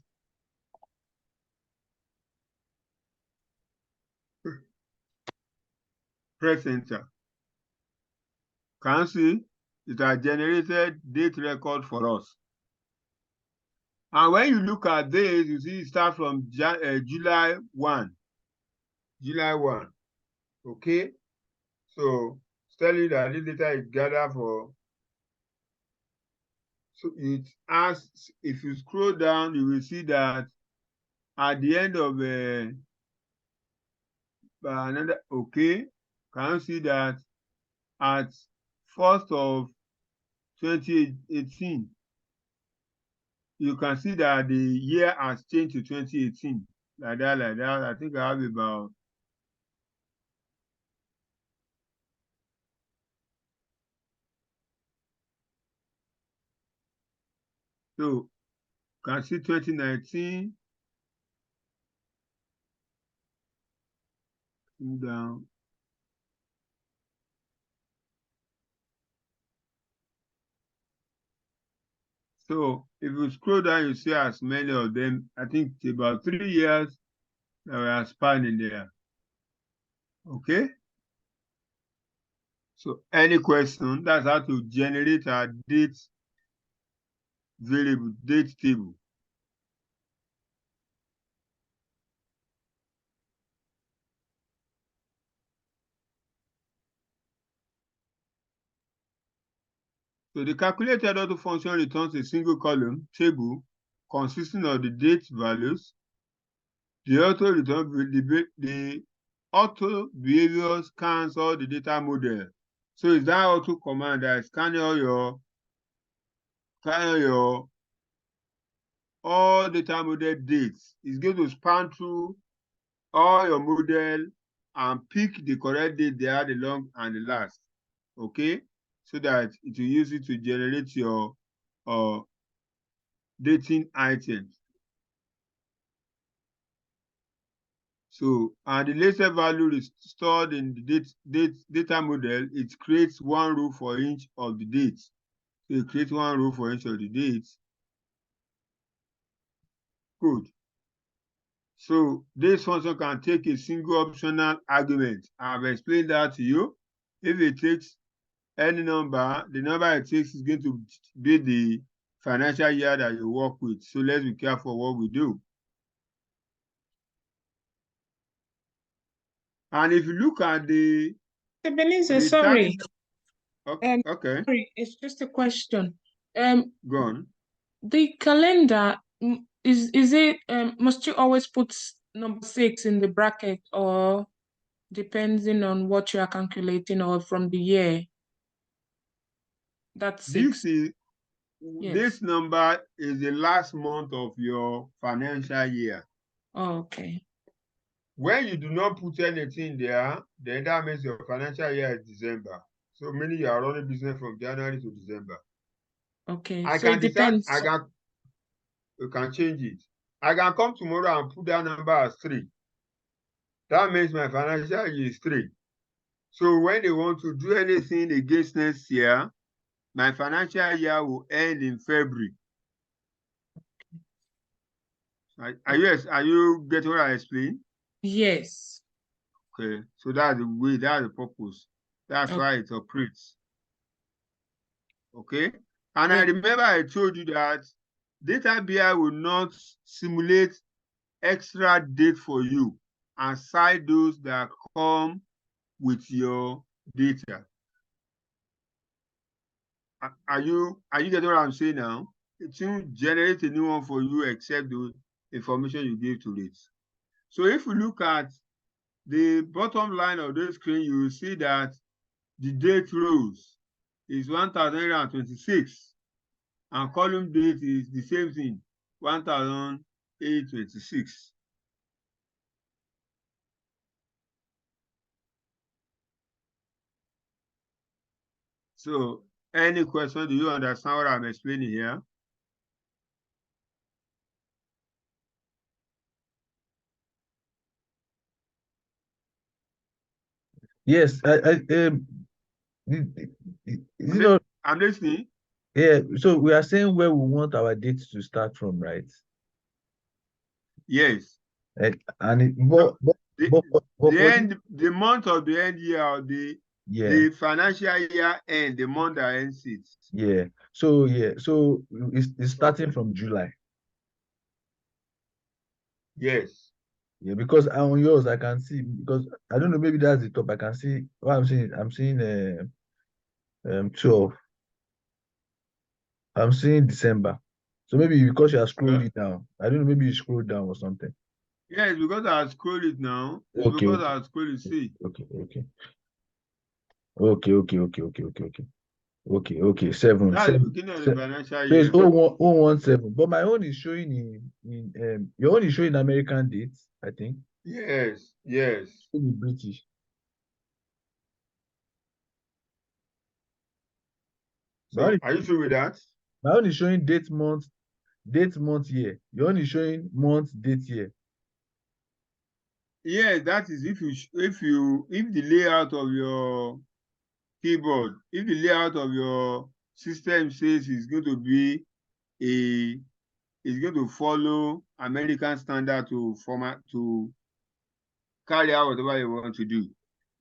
[SPEAKER 1] press enter. Can you see it has generated date record for us? And when you look at this, you see it starts from July 1. July 1. Okay? So it's telling you that this data is gathered for. So it asks, if you scroll down, you will see that at the end of another, okay, can you see that at 1st of 2018, you can see that the year has changed to 2018. Like that. I think I have about so can see 2019 down. So if you scroll down, you see as many of them. I think it's about 3 years that we are spanning there. Okay. So any question, that's how to generate a date variable, date table. So the calculated auto function returns a single column table consisting of the date values. The auto return the auto behavior scans all the data model. So it's that auto command that is scanning all data model dates. It's going to span through all your model and pick the correct date there, the long and the last. Okay, so that it will use it to generate your dating items. So, and the latest value is stored in the data model. It creates one row for each of the dates. So it creates one row for each of the dates. Good. So this function can take a single optional argument. I've explained that to you. If it takes any number, the number it takes is going to be the financial year that you work with. So let's be careful what we do. And if you look at the
[SPEAKER 3] Ebenezer, sorry.
[SPEAKER 1] Okay.
[SPEAKER 3] Sorry, it's just a question.
[SPEAKER 1] Go on.
[SPEAKER 3] The calendar, is it must you always put number 6 in the bracket, or depending on what you are calculating, or from the year? That's 6.
[SPEAKER 1] This number is the last month of your financial year.
[SPEAKER 3] Oh, okay.
[SPEAKER 1] When you do not put anything there, then that means your financial year is December. So meaning you are running business from January to December.
[SPEAKER 3] Okay,
[SPEAKER 1] I
[SPEAKER 3] so
[SPEAKER 1] can
[SPEAKER 3] it
[SPEAKER 1] decide,
[SPEAKER 3] depends.
[SPEAKER 1] you can change it. I can come tomorrow and put that number as 3. That means my financial year is 3. So when they want to do anything against next year, my financial year will end in February. Are you getting what I explained?
[SPEAKER 3] Yes.
[SPEAKER 1] Okay, so that's the way, that's the purpose. That's
[SPEAKER 3] Okay.
[SPEAKER 1] why it operates. Okay, and I remember I told you that Data BI will not simulate extra date for you aside those that come with your data. Are you getting what I'm saying now? It won't generate a new one for you except the information you give to it. So if you look at the bottom line of this screen, you will see that the date rows is 1,826 and column date is the same thing, 1,826. So any question? Do you understand what I'm explaining here?
[SPEAKER 2] Yes,
[SPEAKER 1] I'm listening.
[SPEAKER 2] Yeah, so we are saying where we want our dates to start from, right?
[SPEAKER 1] Yes.
[SPEAKER 2] The
[SPEAKER 1] month of the end year, or the financial year end, the month that ends it.
[SPEAKER 2] Yeah. So it's starting from July.
[SPEAKER 1] Yes.
[SPEAKER 2] Yeah, because on yours I can see, because I don't know, maybe that's the top. I can see what I'm seeing. I'm seeing 12. I'm seeing December. So maybe because you are scrolling down. I don't know, maybe you scroll down or something.
[SPEAKER 1] Yes, because I scroll it now. It's
[SPEAKER 2] Okay.
[SPEAKER 1] because I scroll it, see.
[SPEAKER 2] Okay. 7.
[SPEAKER 1] That's the beginning of the financial year.
[SPEAKER 2] So it's 017. But my own is showing in your own is showing American dates, I think.
[SPEAKER 1] Yes.
[SPEAKER 2] British.
[SPEAKER 1] So are you sure with that?
[SPEAKER 2] My own is showing date, month, year. Your own is showing month, date, year.
[SPEAKER 1] Yeah, that is if the layout of your keyboard, if the layout of your system says it's going to follow American standard to carry out whatever you want to do.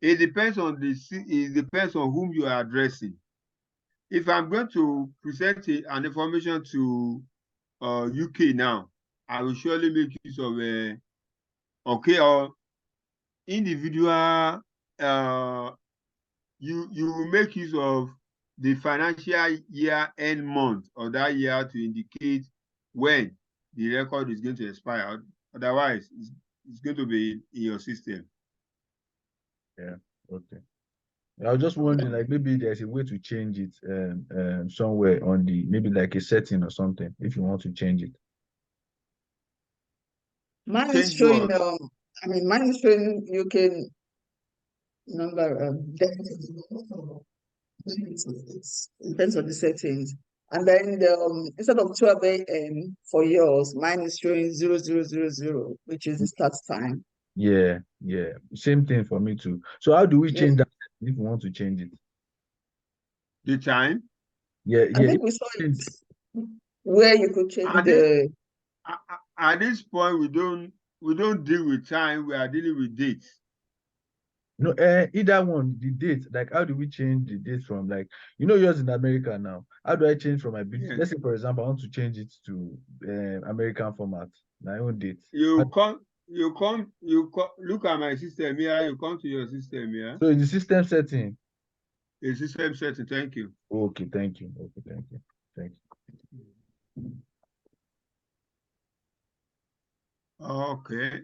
[SPEAKER 1] It depends on whom you are addressing. If I'm going to present an information to UK now, I will surely make use of or individual. You will make use of the financial year end month of that year to indicate when the record is going to expire. Otherwise, it's going to be in your system.
[SPEAKER 2] Yeah. Okay. I was just wondering, like maybe there's a way to change it somewhere on maybe like a setting or something, if you want to change it.
[SPEAKER 6] Mine is showing mine is showing UK number depends on the settings. And then instead of 12 a.m. for yours, mine is showing 0000, which is the start time.
[SPEAKER 2] Yeah. Same thing for me too. So how do we change that if we want to change it?
[SPEAKER 1] The time?
[SPEAKER 2] Yeah.
[SPEAKER 6] I think we saw it where you could change
[SPEAKER 1] at this point, we don't deal with time, we are dealing with dates.
[SPEAKER 2] No, either one, the date, like how do we change the date from, like, yours in America now? How do I change from my British? Let's say, for example, I want to change it to American format, my own date.
[SPEAKER 1] You look at my system here, you come to your system here.
[SPEAKER 2] So in the system setting.
[SPEAKER 1] The system setting, thank you.
[SPEAKER 2] Okay, thank you.
[SPEAKER 1] Okay.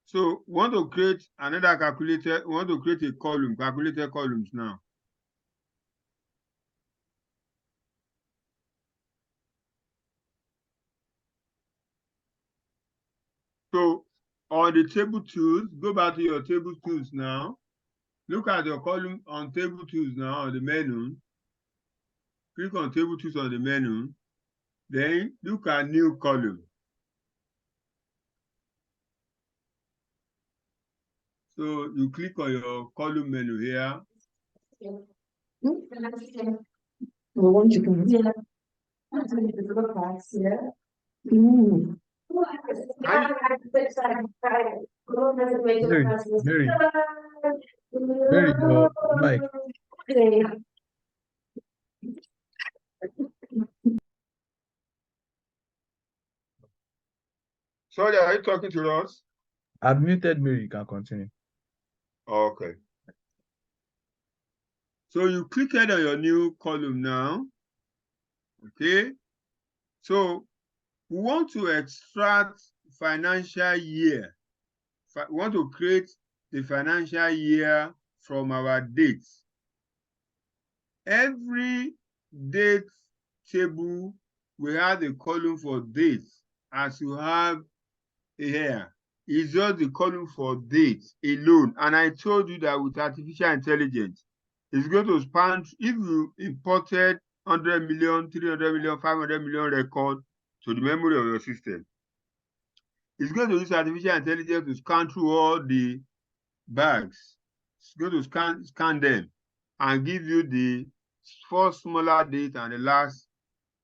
[SPEAKER 1] So we want to create another calculator. We want to create a column, calculated columns now. So On the table tools, go back to your table tools now. Look at your column on table tools now on the menu. Click on table tools on the menu. Then look at new column. So you click on your column menu here.
[SPEAKER 2] Mary, your mic.
[SPEAKER 1] Sorry, are you talking to us?
[SPEAKER 2] I've muted Mary, you can continue.
[SPEAKER 1] Okay. So you click on your new column now. Okay. So we want to extract financial year. We want to create the financial year from our dates. Every date table we have a column for dates, as you have here. It's just the column for dates alone. And I told you that with artificial intelligence, it's going to span, if you imported 100 million, 300 million, 500 million record to the memory of your system, it's going to use artificial intelligence to scan through all the bags. It's going to scan them and give you the first smaller date and the last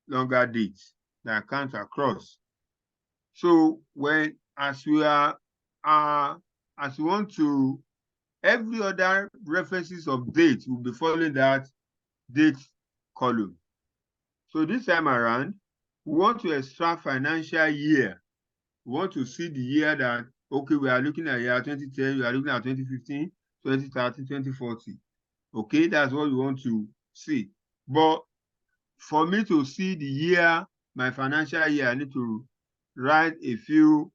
[SPEAKER 1] longer date that counts across. So when as we want to, every other references of date will be following that date column. So this time around, we want to extract financial year. We want to see the year that, okay, we are looking at year 2010, we are looking at 2015, 2030, 2040. Okay, that's what we want to see. But for me to see the year, my financial year, I need to write a few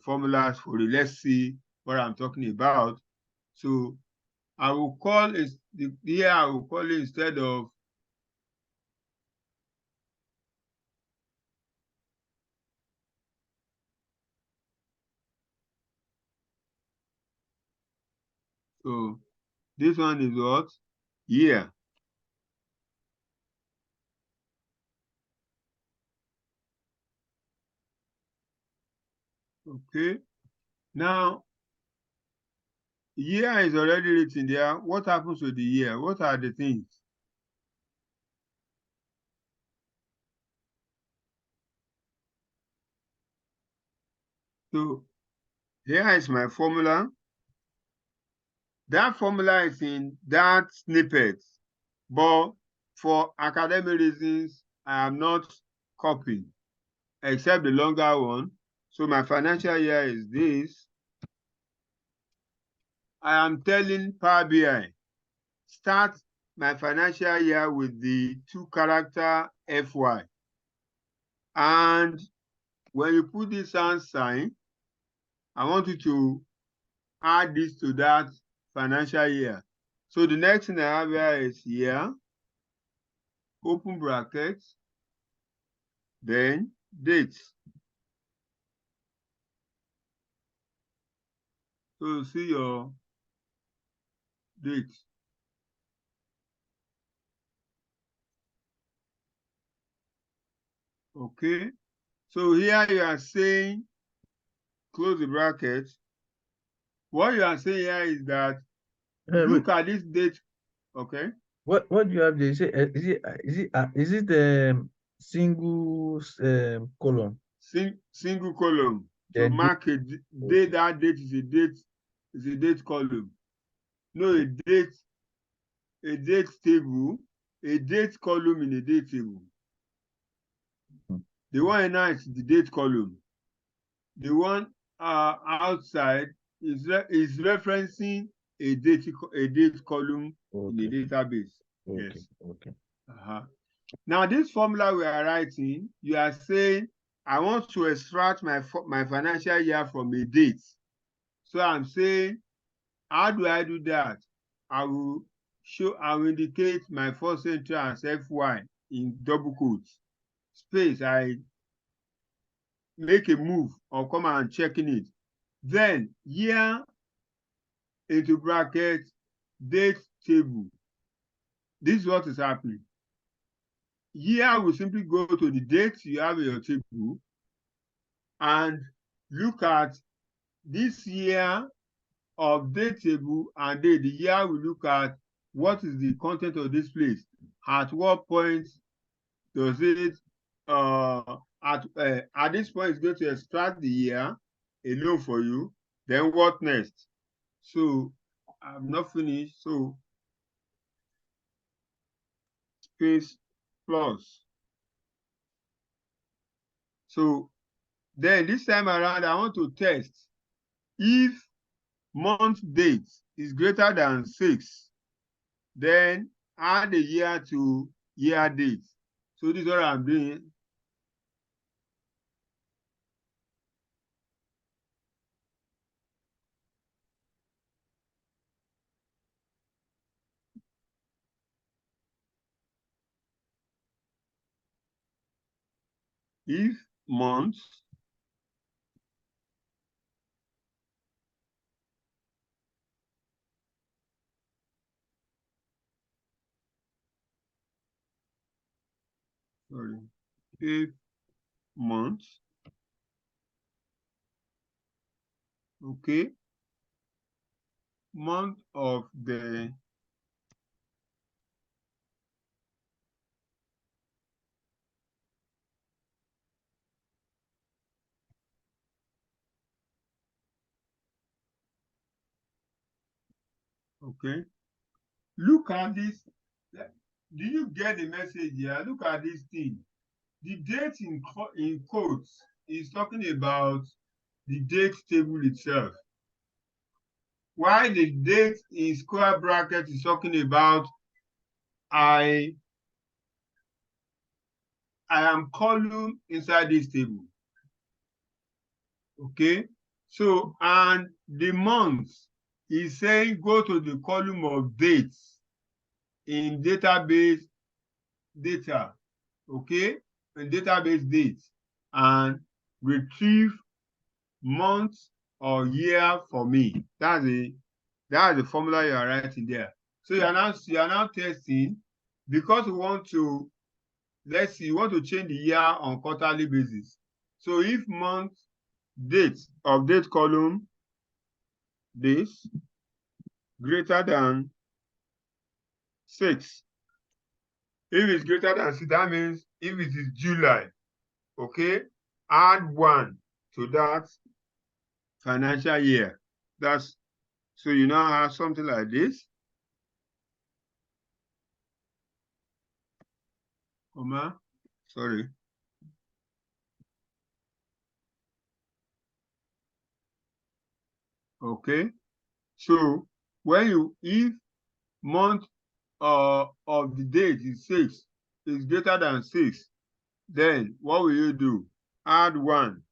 [SPEAKER 1] formulas for it. Let's see what I'm talking about. So I will call it the year, I will call it instead of so this one is what? Year. Okay. Now, year is already written there. What happens with the year? What are the things? So here is my formula. That formula is in that snippet, but for academic reasons, I am not copying, except the longer one. So my financial year is this. I am telling Power BI, start my financial year with the 2-character FY. And when you put this sign, I want you to add this to that financial year. So the next thing I have here is year, open brackets, then date. So you see your date. Okay. So here you are saying, close the bracket. What you are saying here is that look at this date. Okay.
[SPEAKER 2] What do you have there? Is it single column?
[SPEAKER 1] Single column. To mark a date, that date is a date column. No, a date table, a date column in a date table. The one now is the date column. The one outside is referencing a date column in the database.
[SPEAKER 2] Okay.
[SPEAKER 1] Yes.
[SPEAKER 2] Okay.
[SPEAKER 1] Now this formula we are writing, you are saying I want to extract my financial year from a date. So I'm saying, how do I do that? I will indicate my first entry as FY in double quotes. Space, I make a move or come and checking it. Then year into bracket, date table. This is what is happening. Here we simply go to the dates you have in your table and look at this year of date table and date. The year we look at what is the content of this place. At what point does it at this point it's going to extract the year alone for you. Then what next? So I'm not finished. So space plus. So then this time around, I want to test if month date is greater than 6, then add a year to year date. So this is what I'm doing. If month if month, okay, month of the okay. Look at this. Do you get the message here? Look at this thing. The date in quotes is talking about the date table itself. While the date in square bracket is talking about I am column inside this table. Okay. So, and the month is saying go to the column of dates in database data. Okay. In database dates and retrieve month or year for me. That's the formula you are writing there. So you are now testing because we want to, let's see, you want to change the year on quarterly basis. So if month date of date column this greater than 6. If it's greater than 6, that means if it is July, okay, add 1 to that financial year. That's so you now have something like this. Comma, sorry. Okay. So when you, if month of the date is 6 is greater than 6, then what will you do? Add 1.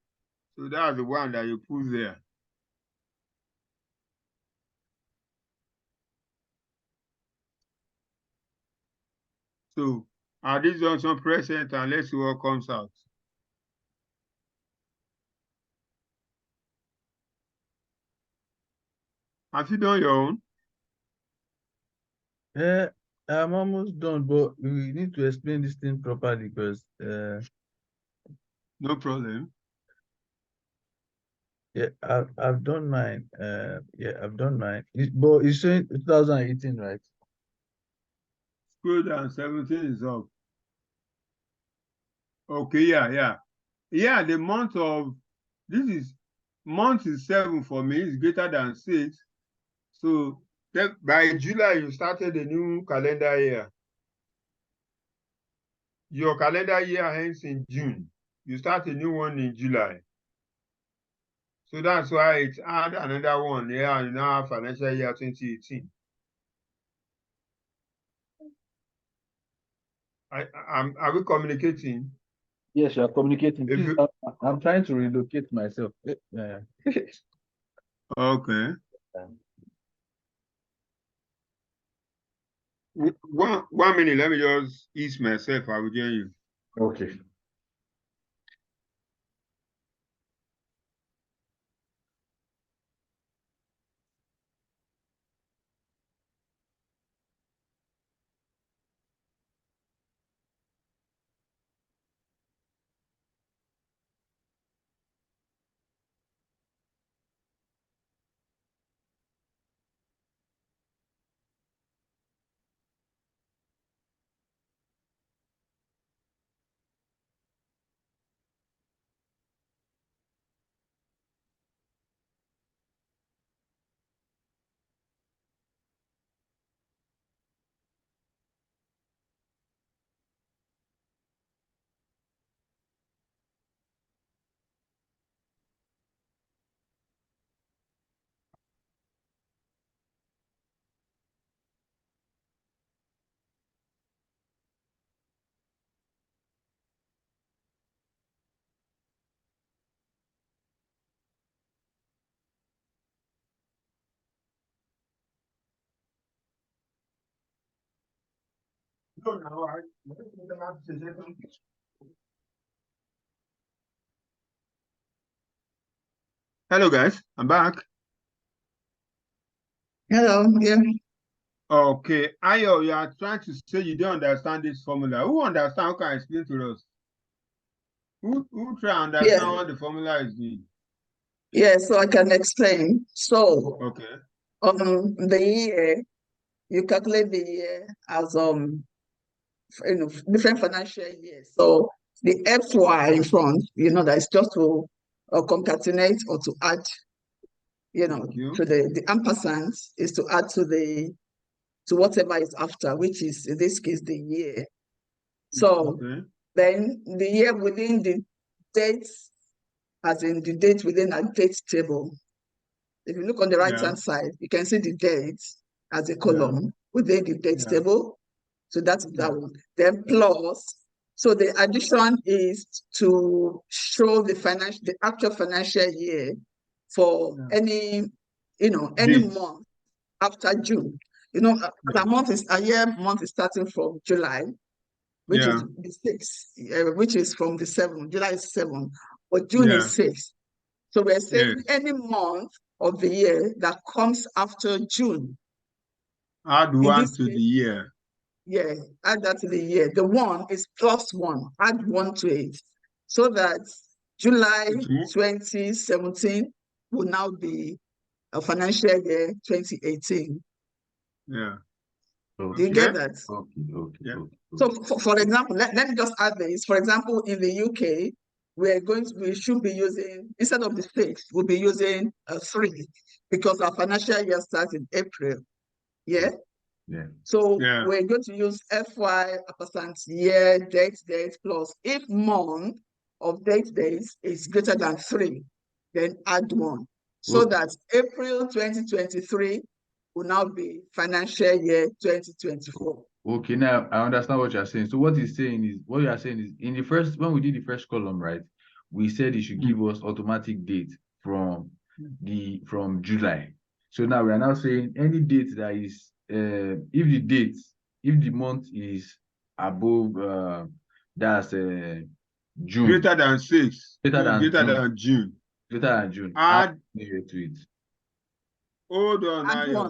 [SPEAKER 1] So that's the one that you put there. So at this junction, press enter and let's see what comes out. Have you done your own?
[SPEAKER 2] Yeah, I'm almost done, but we need to explain this thing properly because
[SPEAKER 1] no problem.
[SPEAKER 2] Yeah, I've done mine. Yeah, I've done mine. But it's showing 2018, right?
[SPEAKER 1] Scroll down, 17 is up. Okay, yeah. The month of month is 7 for me, it's greater than 6. So by July, you started a new calendar year. Your calendar year ends in June. You start a new one in July. So that's why it's add another one here, and now have financial year 2018. Are we communicating?
[SPEAKER 2] Yes, you are communicating. Please, I'm trying to relocate myself. Yeah.
[SPEAKER 1] Okay. One minute, let me just ease myself. I will join you.
[SPEAKER 2] Okay.
[SPEAKER 1] Hello, guys. I'm back.
[SPEAKER 6] Hello, yeah.
[SPEAKER 1] Okay. Ayo, you are trying to say you don't understand this formula. Who understand? Who can explain to us? Who try to understand what the formula is doing?
[SPEAKER 6] Yeah, so I can explain. So,
[SPEAKER 1] Okay.
[SPEAKER 6] the year, you calculate the year as different financial years. So the FY in front, that is just to concatenate or to add, to the ampersand is to add to whatever is after, which is in this case the year. So then the year within the dates, as in the date within a date table. If you look on the right-hand side, you can see the date as a column within the date table. So that's that one. Then plus, so the addition is to show the actual financial year for any month after June. A year month is starting from July, which is the 6th, which is from the 7th. July is 7th, but June is 6th. So we're saying any month of the year that comes after June.
[SPEAKER 1] Add one to the year.
[SPEAKER 6] Yeah, add that to the year. The 1 is +1. Add 1 to it. So that July 2017 will now be a financial year 2018.
[SPEAKER 1] Yeah.
[SPEAKER 6] Do you get that?
[SPEAKER 2] Okay.
[SPEAKER 1] Yeah.
[SPEAKER 6] So for example, let me just add this. For example, in the UK, we should be using, instead of the 6, we'll be using 3 because our financial year starts in April. Yeah.
[SPEAKER 2] Yeah.
[SPEAKER 6] So we're going to use FY % year date plus if month of dates is greater than 3, then add 1. So that April 2023 will now be financial year 2024.
[SPEAKER 2] Okay, now I understand what you're saying. So what you are saying is in the first, when we did the first column, right? We said it should give us automatic date from July. So now we are now saying any date that is if the month is above that's June.
[SPEAKER 1] Greater than 6.
[SPEAKER 2] Greater than
[SPEAKER 1] June.
[SPEAKER 2] Greater than June.
[SPEAKER 1] Add
[SPEAKER 2] to it.
[SPEAKER 1] Hold on, Ayo.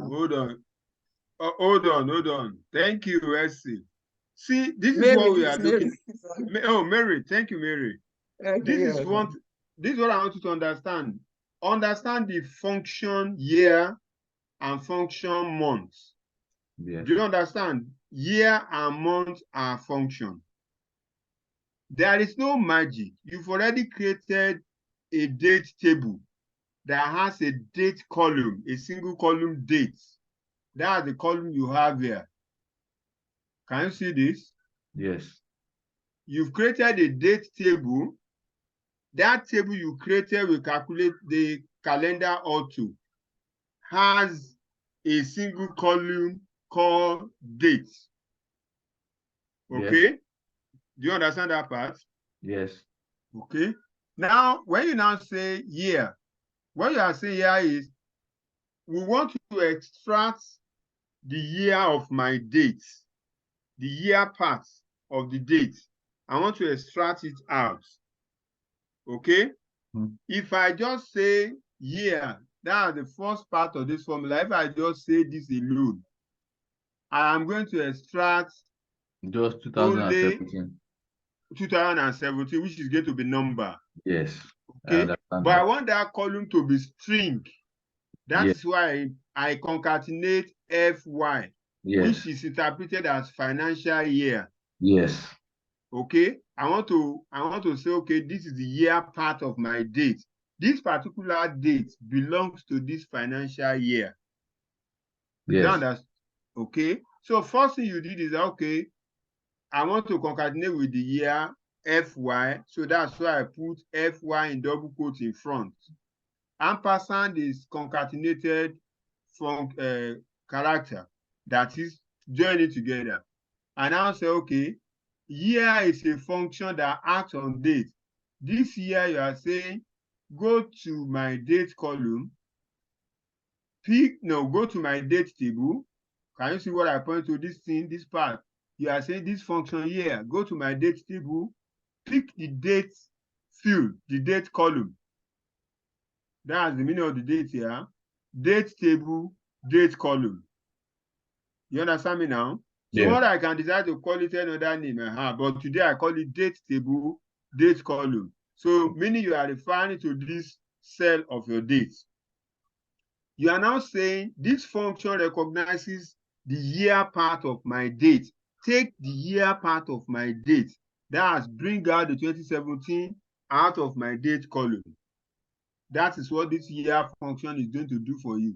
[SPEAKER 1] Hold on. Thank you, Essie. See, this is what we are looking. Oh, Mary. Thank you, Mary. This is what I want you to understand. Understand the function year and function months.
[SPEAKER 2] Yes.
[SPEAKER 1] Do you understand? Year and month are function. There is no magic. You've already created a date table that has a date column, a single column date. That's the column you have here. Can you see this?
[SPEAKER 2] Yes.
[SPEAKER 1] You've created a date table. That table you created will calculate the calendar auto. Has a single column called date. Okay? Yes. Do you understand that part?
[SPEAKER 2] Yes.
[SPEAKER 1] Okay. Now, when you now say year, what you are saying here is we want to extract the year of my date, the year part of the date. I want to extract it out. Okay? If I just say year, that's the first part of this formula. If I just say this alone, I am going to extract
[SPEAKER 2] just 2017.
[SPEAKER 1] 2017, which is going to be number.
[SPEAKER 2] Yes.
[SPEAKER 1] Okay. But I want that column to be string. That is why I concatenate FY, which is interpreted as financial year.
[SPEAKER 2] Yes.
[SPEAKER 1] Okay. I want to say, okay, this is the year part of my date. This particular date belongs to this financial year.
[SPEAKER 2] Yes.
[SPEAKER 1] Okay. So first thing you did is, okay, I want to concatenate with the year FY. So that's why I put FY in double quote in front. Ampersand is concatenated from character, that is join it together. And I'll say, okay, year is a function that acts on date. This year you are saying, go to my date column, go to my date table. Can you see what I point to? This thing, this part. you are saying this function here, go to my date table, pick the date field, the date column. That's the meaning of the date here. Date table, date column. You understand me now? So
[SPEAKER 2] Yeah.
[SPEAKER 1] what I can decide to call it another name, but today I call it date table, date column. So meaning you are referring to this cell of your date. You are now saying this function recognizes the year part of my date. Take the year part of my date. That's bring out the 2017 out of my date column. That is what this year function is going to do for you.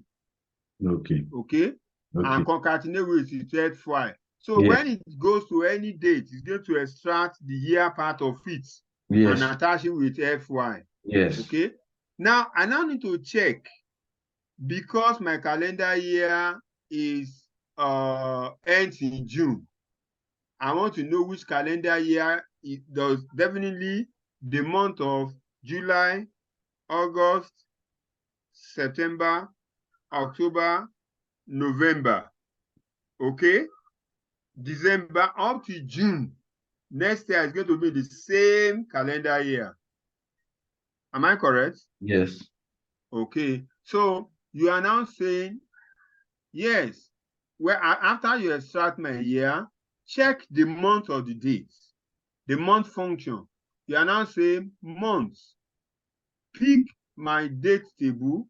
[SPEAKER 2] Okay.
[SPEAKER 1] Okay? And concatenate with the thread file. So when it goes to any date, it's going to extract the year part of it and attach it with FY.
[SPEAKER 2] Yes.
[SPEAKER 1] Okay. Now I now need to check, because my calendar year is ends in June. I want to know which calendar year it does. Definitely the month of July, August, September, October, November. Okay, December up to June. Next year is going to be the same calendar year. Am I correct?
[SPEAKER 2] Yes.
[SPEAKER 1] Okay, so you are now saying, yes, well, after you extract my year, check the month of the date, the month function. You are now saying months. Pick my date table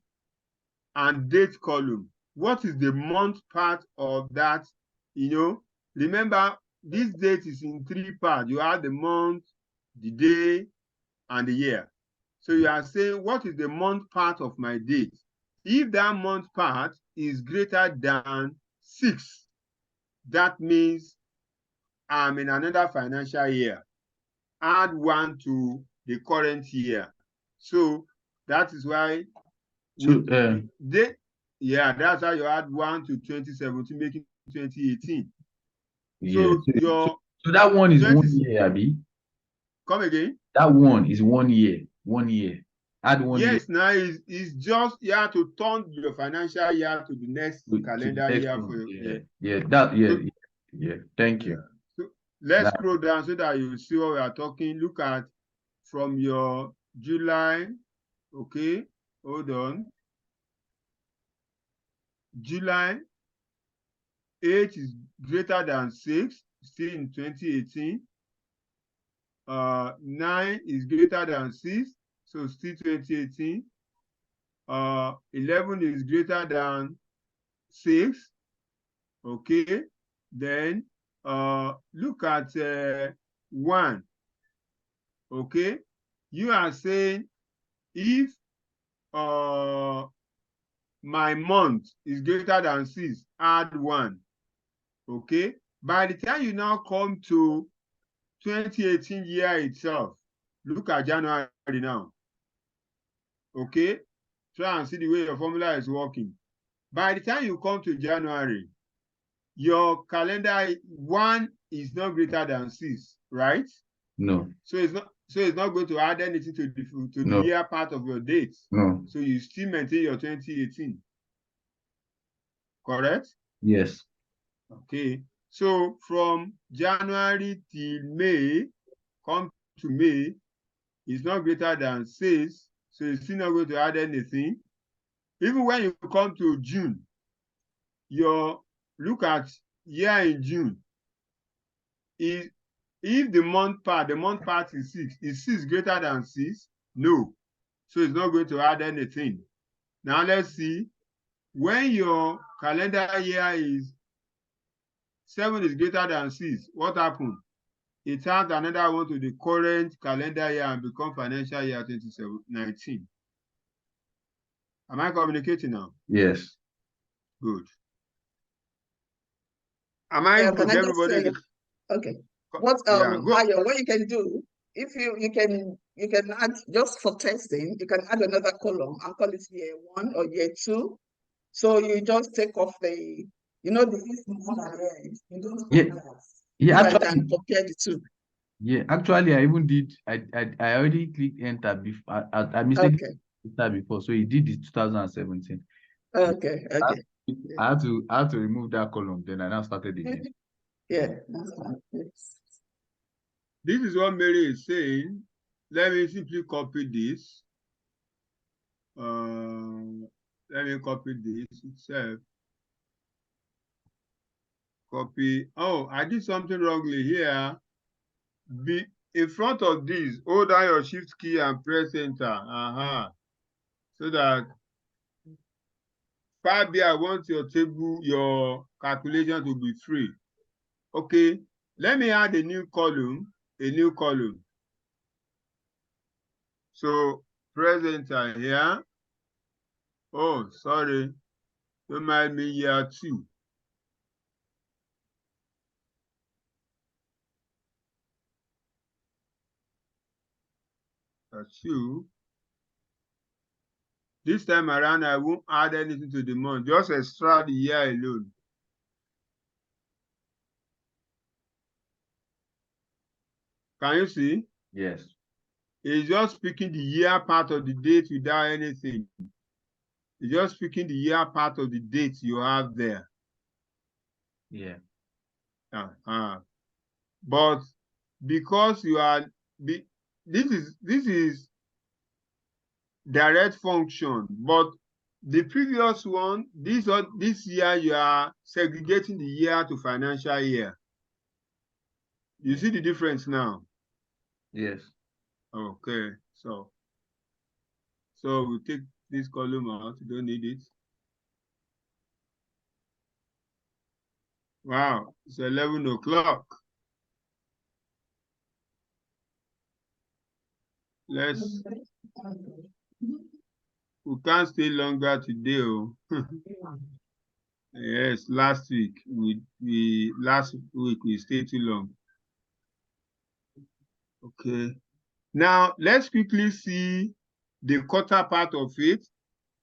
[SPEAKER 1] and date column. What is the month part of that? You know, remember this date is in 3 parts. You have the month, the day, and the year. So you are saying, what is the month part of my date? If that month part is greater than 6, that means I'm in another financial year. Add 1 to the current year. So that is why that's how you add 1 to 2017, making 2018.
[SPEAKER 2] Yeah.
[SPEAKER 1] So
[SPEAKER 2] so that one is 1 year, Abi.
[SPEAKER 1] Come again?
[SPEAKER 2] That one is 1 year. 1 year. Add 1 year.
[SPEAKER 1] Yes, now it's just you have to turn your financial year to the next calendar year for your
[SPEAKER 2] Thank you.
[SPEAKER 1] So let's scroll down so that you see what we are talking. Look at from your July. Okay, hold on. July 8 is greater than 6, still in 2018. 9 is greater than 6, so still 2018. 11 is greater than 6. Okay, then look at 1. Okay, you are saying if my month is greater than 6, add 1. Okay, by the time you now come to 2018 year itself, look at January now. Okay, try and see the way your formula is working. By the time you come to January, your calendar 1 is not greater than 6, right?
[SPEAKER 2] No.
[SPEAKER 1] So it's not going to add anything to the year part of your date.
[SPEAKER 2] No.
[SPEAKER 1] So you still maintain your 2018. Correct?
[SPEAKER 2] Yes.
[SPEAKER 1] Okay. So from January till May, come to May, it's not greater than 6. So it's still not going to add anything. Even when you come to June, look at year in June. If the month part is 6, is 6 greater than 6? No. So it's not going to add anything. Now let's see. When your calendar year is 7 is greater than 6, what happened? It adds another one to the current calendar year and become financial year 2019. Am I communicating now?
[SPEAKER 2] Yes.
[SPEAKER 1] Good. Am I able to everybody?
[SPEAKER 6] Okay. What Mayo, what you can do, if you can add, just for testing, you can add another column and call it year 1 or year 2. So you just take off the this number at the end. You don't actually can compare the two.
[SPEAKER 2] Yeah, actually I even did I already clicked enter before I mistakenly enter before, so he did it 2017.
[SPEAKER 6] Okay.
[SPEAKER 2] I had to remove that column, then I now started again.
[SPEAKER 6] Yeah, that's fine. Yes.
[SPEAKER 1] This is what Mary is saying. Let me simply copy this. Let me copy this itself. Copy. Oh, I did something wrongly here. Be in front of this, hold down your shift key and press enter. So that Power BI, I want your table, your calculation to be free. Okay, let me add a new column. So press enter here. Oh, sorry. Remind me here too. That's you. This time around, I won't add anything to the month. Just extract the year alone. Can you see?
[SPEAKER 2] Yes.
[SPEAKER 1] It's just picking the year part of the date without anything. It's just picking the year part of the date you have there.
[SPEAKER 2] Yeah.
[SPEAKER 1] But because you are this is direct function, but the previous one, this year you are segregating the year to financial year. You see the difference now?
[SPEAKER 2] Yes.
[SPEAKER 1] Okay, so we'll take this column out. You don't need it. Wow, it's 11 o'clock. We can't stay longer today. Oh. Yes, last week we stayed too long. Okay. Now let's quickly see the quarter part of it.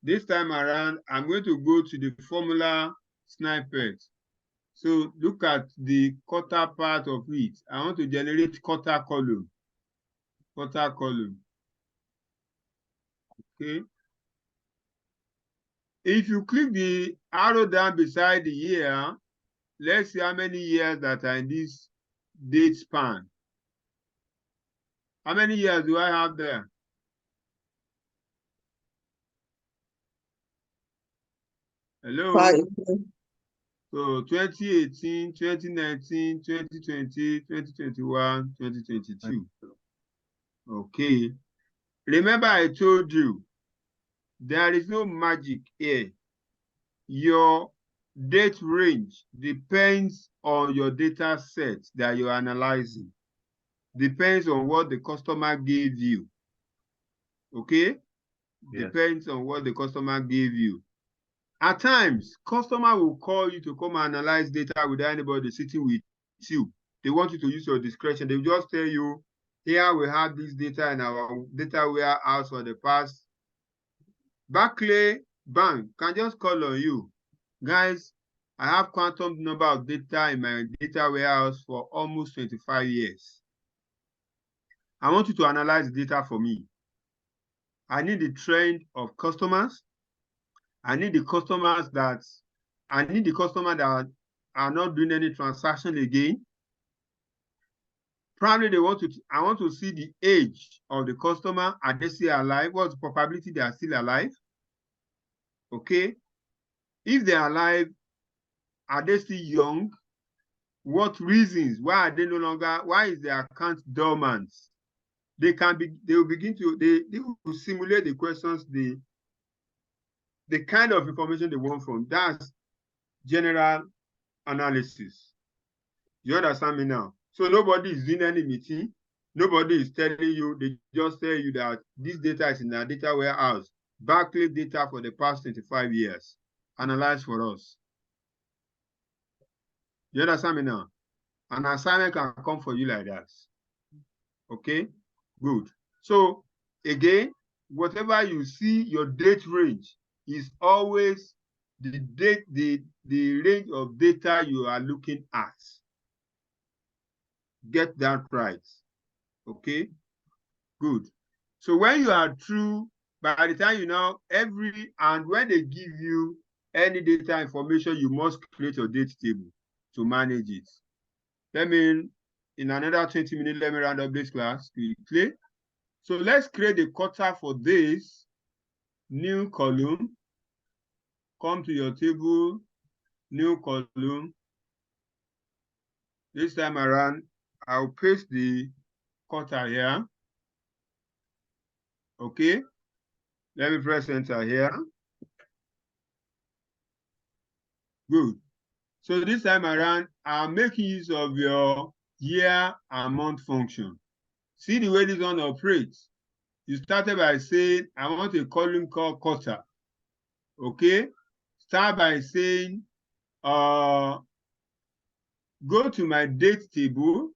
[SPEAKER 1] This time around, I'm going to go to the formula snippet. So look at the quarter part of it. I want to generate quarter column. Okay. If you click the arrow down beside the year, let's see how many years that are in this date span. How many years do I have there? Hello?
[SPEAKER 6] 5.
[SPEAKER 1] So 2018, 2019, 2020, 2021, 2022. Okay. Remember I told you, there is no magic here. Your date range depends on your data set that you're analyzing. Depends on what the customer gave you. Okay? Yes. Depends on what the customer gave you. At times, customer will call you to come and analyze data without anybody sitting with you. They want you to use your discretion. They will just tell you, here we have this data in our data warehouse for the past. Barclays Bank can just call on you. Guys, I have quantum number of data in my data warehouse for almost 25 years. I want you to analyze the data for me. I need the trend of customers. I need the customer that are not doing any transaction again. Probably I want to see the age of the customer. Are they still alive? What's the probability they are still alive? Okay. If they are alive, are they still young? What reasons? Why are they no longer? Why is their account dormant? They will begin to they will simulate the questions, the kind of information they want from. That's general analysis. You understand me now? So nobody is doing any meeting. Nobody is telling you. They just tell you that this data is in our data warehouse. Barclays data for the past 25 years. Analyze for us. You understand me now? An assignment can come for you like that. Okay? Good. So again, whatever you see, your date range is always the range of data you are looking at. Get that right. Okay? Good. So when you are through, by the time you know and when they give you any data information, you must create your date table to manage it. in another 20 minutes, let me round up this class quickly. So let's create a cutter for this new column. Come to your table, new column. This time around, I'll paste the cutter here. Okay, let me press enter here. Good. So this time around, I'm making use of your year and month function. See the way this one operates. You started by saying, I want a column called cutter. Okay, start by saying, go to my date table.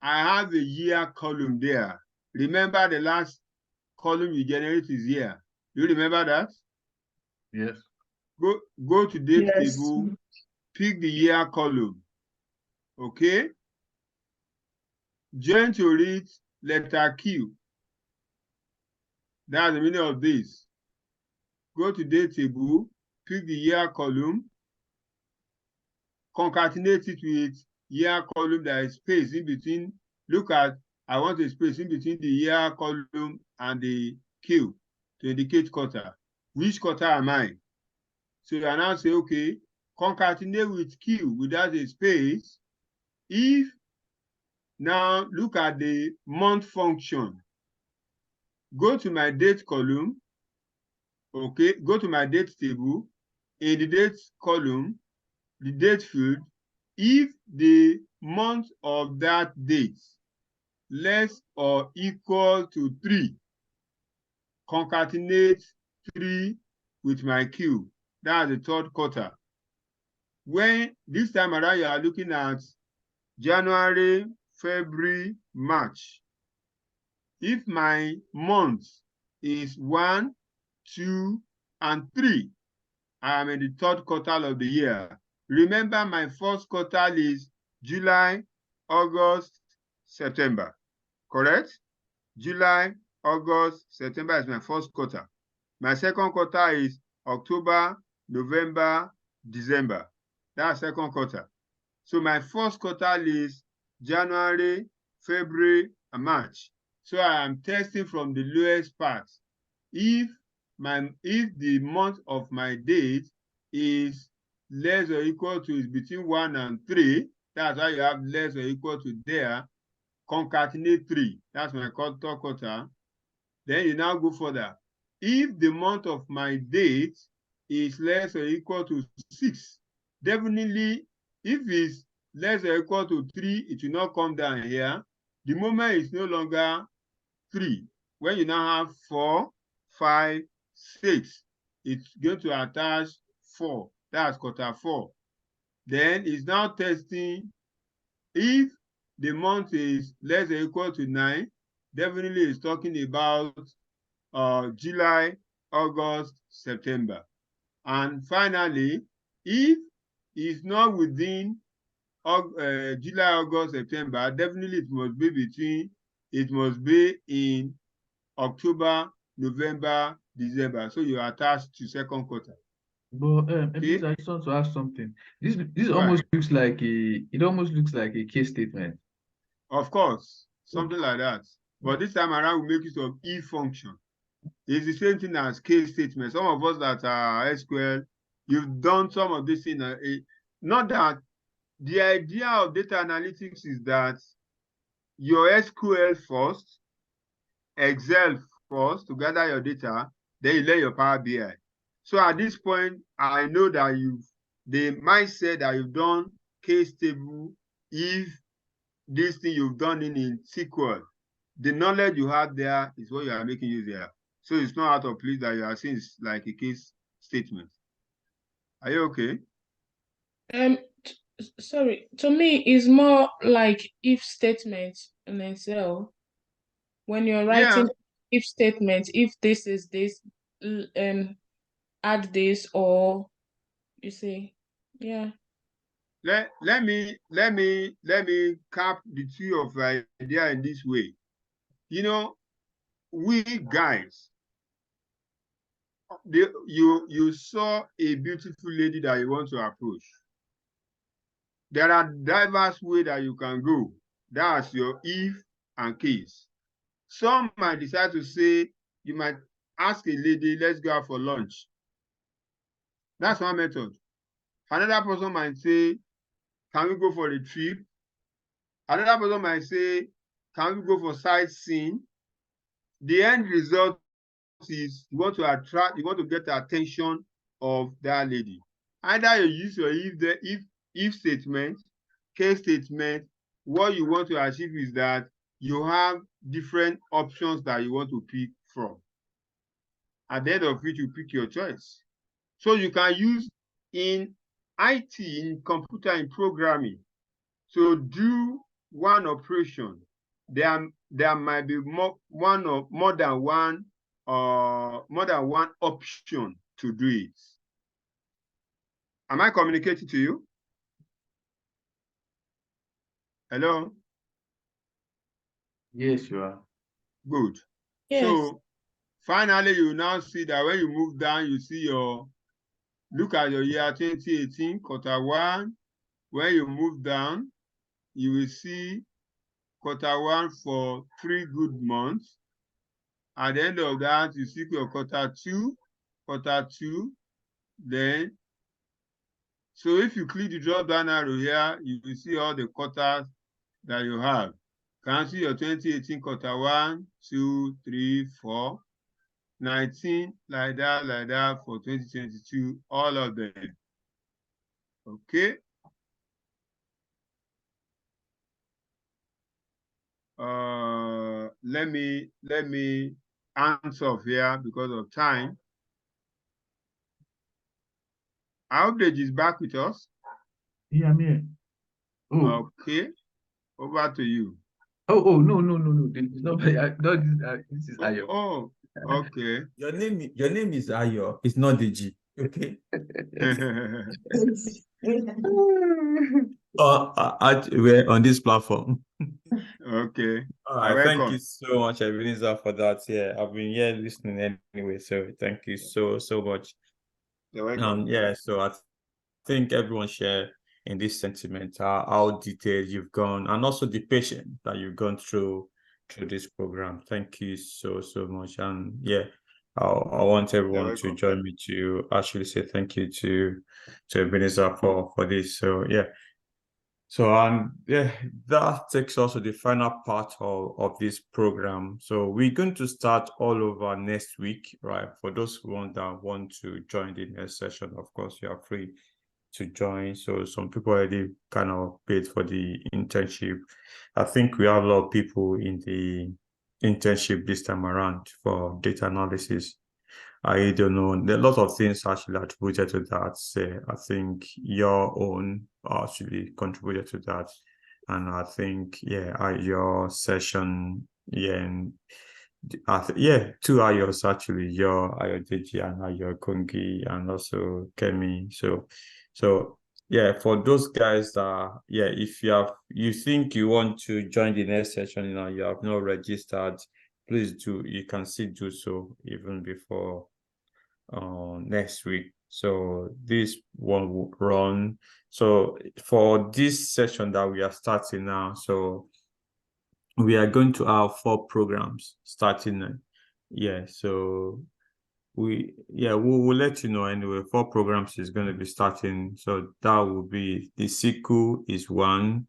[SPEAKER 1] I have a year column there. Remember the last column you generate is year. You remember that?
[SPEAKER 2] Yes.
[SPEAKER 1] Go to date
[SPEAKER 3] Yes.
[SPEAKER 1] table, pick the year column. Okay. Join to read letter Q. That's the meaning of this. Go to date table, pick the year column, concatenate it with year column that is space in between. Look at, I want a space in between the year column and the Q to indicate cutter. Which cutter am I? So you now say, okay, concatenate with Q without a space. If now look at the month function. Go to my date column. Okay, go to my date table. In the date column, the date field, if the month of that date less or equal to 3, concatenate 3 with my Q. That's the third quarter. When this time around you are looking at January, February, March. If my month is 1, 2, and 3, I am in the third quarter of the year. Remember, my first quarter is July, August, September. Correct? July, August, September is my first quarter. My second quarter is October, November, December. That's second quarter. So my first quarter is January, February, and March. So I am testing from the lowest part. If the month of my date is less or equal to, is between 1 and 3, that's why you have less or equal to there, concatenate 3. That's my third quarter. Then you now go further. If the month of my date is less or equal to 6, definitely if it's less or equal to 3, it will not come down here. The moment is no longer 3. When you now have 4, 5, 6, it's going to attach 4. That's quarter 4. Then it's now testing if the month is less or equal to 9, definitely it's talking about July, August, September. And finally, if it's not within July, August, September, definitely it must be in October, November, December. So you attach to second quarter.
[SPEAKER 2] But
[SPEAKER 1] Okay?
[SPEAKER 2] I just want to ask something. This almost looks like a case statement.
[SPEAKER 1] Of course, something like that. But this time around, we make use of if function. It's the same thing as case statement. Some of us that are SQL, you've done some of this thing. Not that the idea of data analytics is that your SQL first, Excel first to gather your data, then you learn your Power BI. So at this point, I know that the mindset that you've done case table, if this thing you've done in SQL, the knowledge you have there is what you are making use there. So it's not out of place that you are saying it's like a case statement. Are you okay?
[SPEAKER 3] Sorry, to me, it's more like if statements in Excel. When you're writing if statements, if this is this, add this, or you see, yeah.
[SPEAKER 1] Let me cap the two of idea in this way. You know, we guys, you saw a beautiful lady that you want to approach. There are diverse ways that you can go. That's your if and case. Some might decide to say, you might ask a lady, let's go out for lunch. That's one method. Another person might say, can we go for a trip? Another person might say, can we go for sightseeing? The end result is you want to get the attention of that lady. Either you use your if statement, case statement. What you want to achieve is that you have different options that you want to pick from. At the end of which you pick your choice. So you can use in IT, in computer, in programming. So do one operation. There might be more than one option to do it. Am I communicating to you? Hello?
[SPEAKER 2] Yes, you are.
[SPEAKER 1] Good.
[SPEAKER 3] Yes.
[SPEAKER 1] So finally, you now see that when you move down, you see look at your year 2018, Q1. When you move down, you will see Q1 for 3 good months. At the end of that, you see your Q2, then. So if you click the drop down arrow here, you will see all the quarters that you have. Can you see your 2018 Q1, 2, 3, 4, 19, like that for 2022, all of them. Okay. Let me answer off here because of time. I hope Deji is back with us.
[SPEAKER 2] Yeah, I'm here. Oh.
[SPEAKER 1] Okay. Over to you.
[SPEAKER 2] Oh, no. It's not, this is Ayo.
[SPEAKER 1] Oh, okay.
[SPEAKER 7] Your name is Ayo. It's not Deji. Okay. We're on this platform.
[SPEAKER 1] Okay.
[SPEAKER 7] All right. Thank you so much, Ebenezer, for that. Yeah, I've been here listening anyway. So thank you so much.
[SPEAKER 1] You're welcome.
[SPEAKER 7] Yeah. So I think everyone share in this sentiment how detailed you've gone, and also the patience that you've gone through this program. Thank you so much. And yeah, I want everyone to join me to actually say thank you to Ebenezer for this. So yeah. So yeah, that takes us to the final part of this program. So we're going to start all over next week, right? For those that want to join the next session, of course, you are free to join. So some people already kind of paid for the internship. I think we have a lot of people in the internship this time around for data analysis. I don't know. A lot of things actually attributed to that. I think your own actually contributed to that. And I think, your session, and two Ayos actually, your Ayodeji and Ayo Kongi, and also Kemi. So yeah, for those guys that, if you think you want to join the next session, you have not registered, please do. You can still do so even before next week. So this one will run. So for this session that we are starting now, so we are going to have 4 programs starting. So we'll let you know anyway. 4 programs is going to be starting. So that will be the SQL is 1.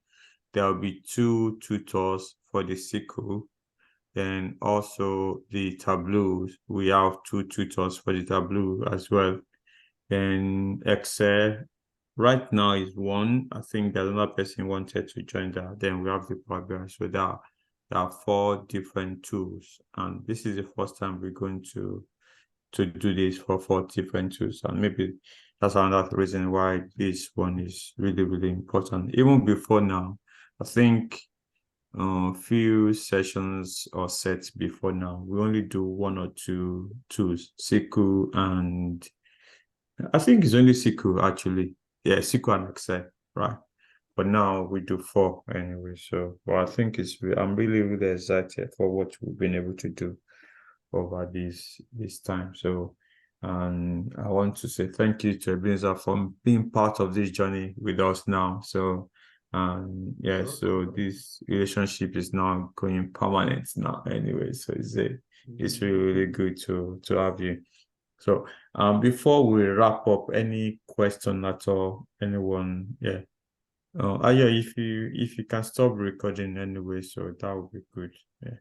[SPEAKER 7] There will be 2 tutors for the SQL. Then also the Tableau, we have 2 tutors for the Tableau as well. Then Excel right now is 1. I think there's another person wanted to join that. Then we have the Power BI. So there are 4 different tools, and this is the first time we're going to do this for 4 different tools, and maybe that's another reason why this one is really, really important. Even before now, I think few sessions or sets before now, we only do 1 or 2 tools, SQL, and I think it's only SQL actually. Yeah, SQL and Excel, right? But now we do 4 anyway. So, well, I think I'm really, really excited for what we've been able to do over this time. So And I want to say thank you to Ebenezer for being part of this journey with us now. So, yeah, so this relationship is now going permanent now anyway. So it's really, really good to have you. So, before we wrap up, any question at all? Anyone? Yeah. Yeah, if you can stop recording anyway, so that would be good. Yeah.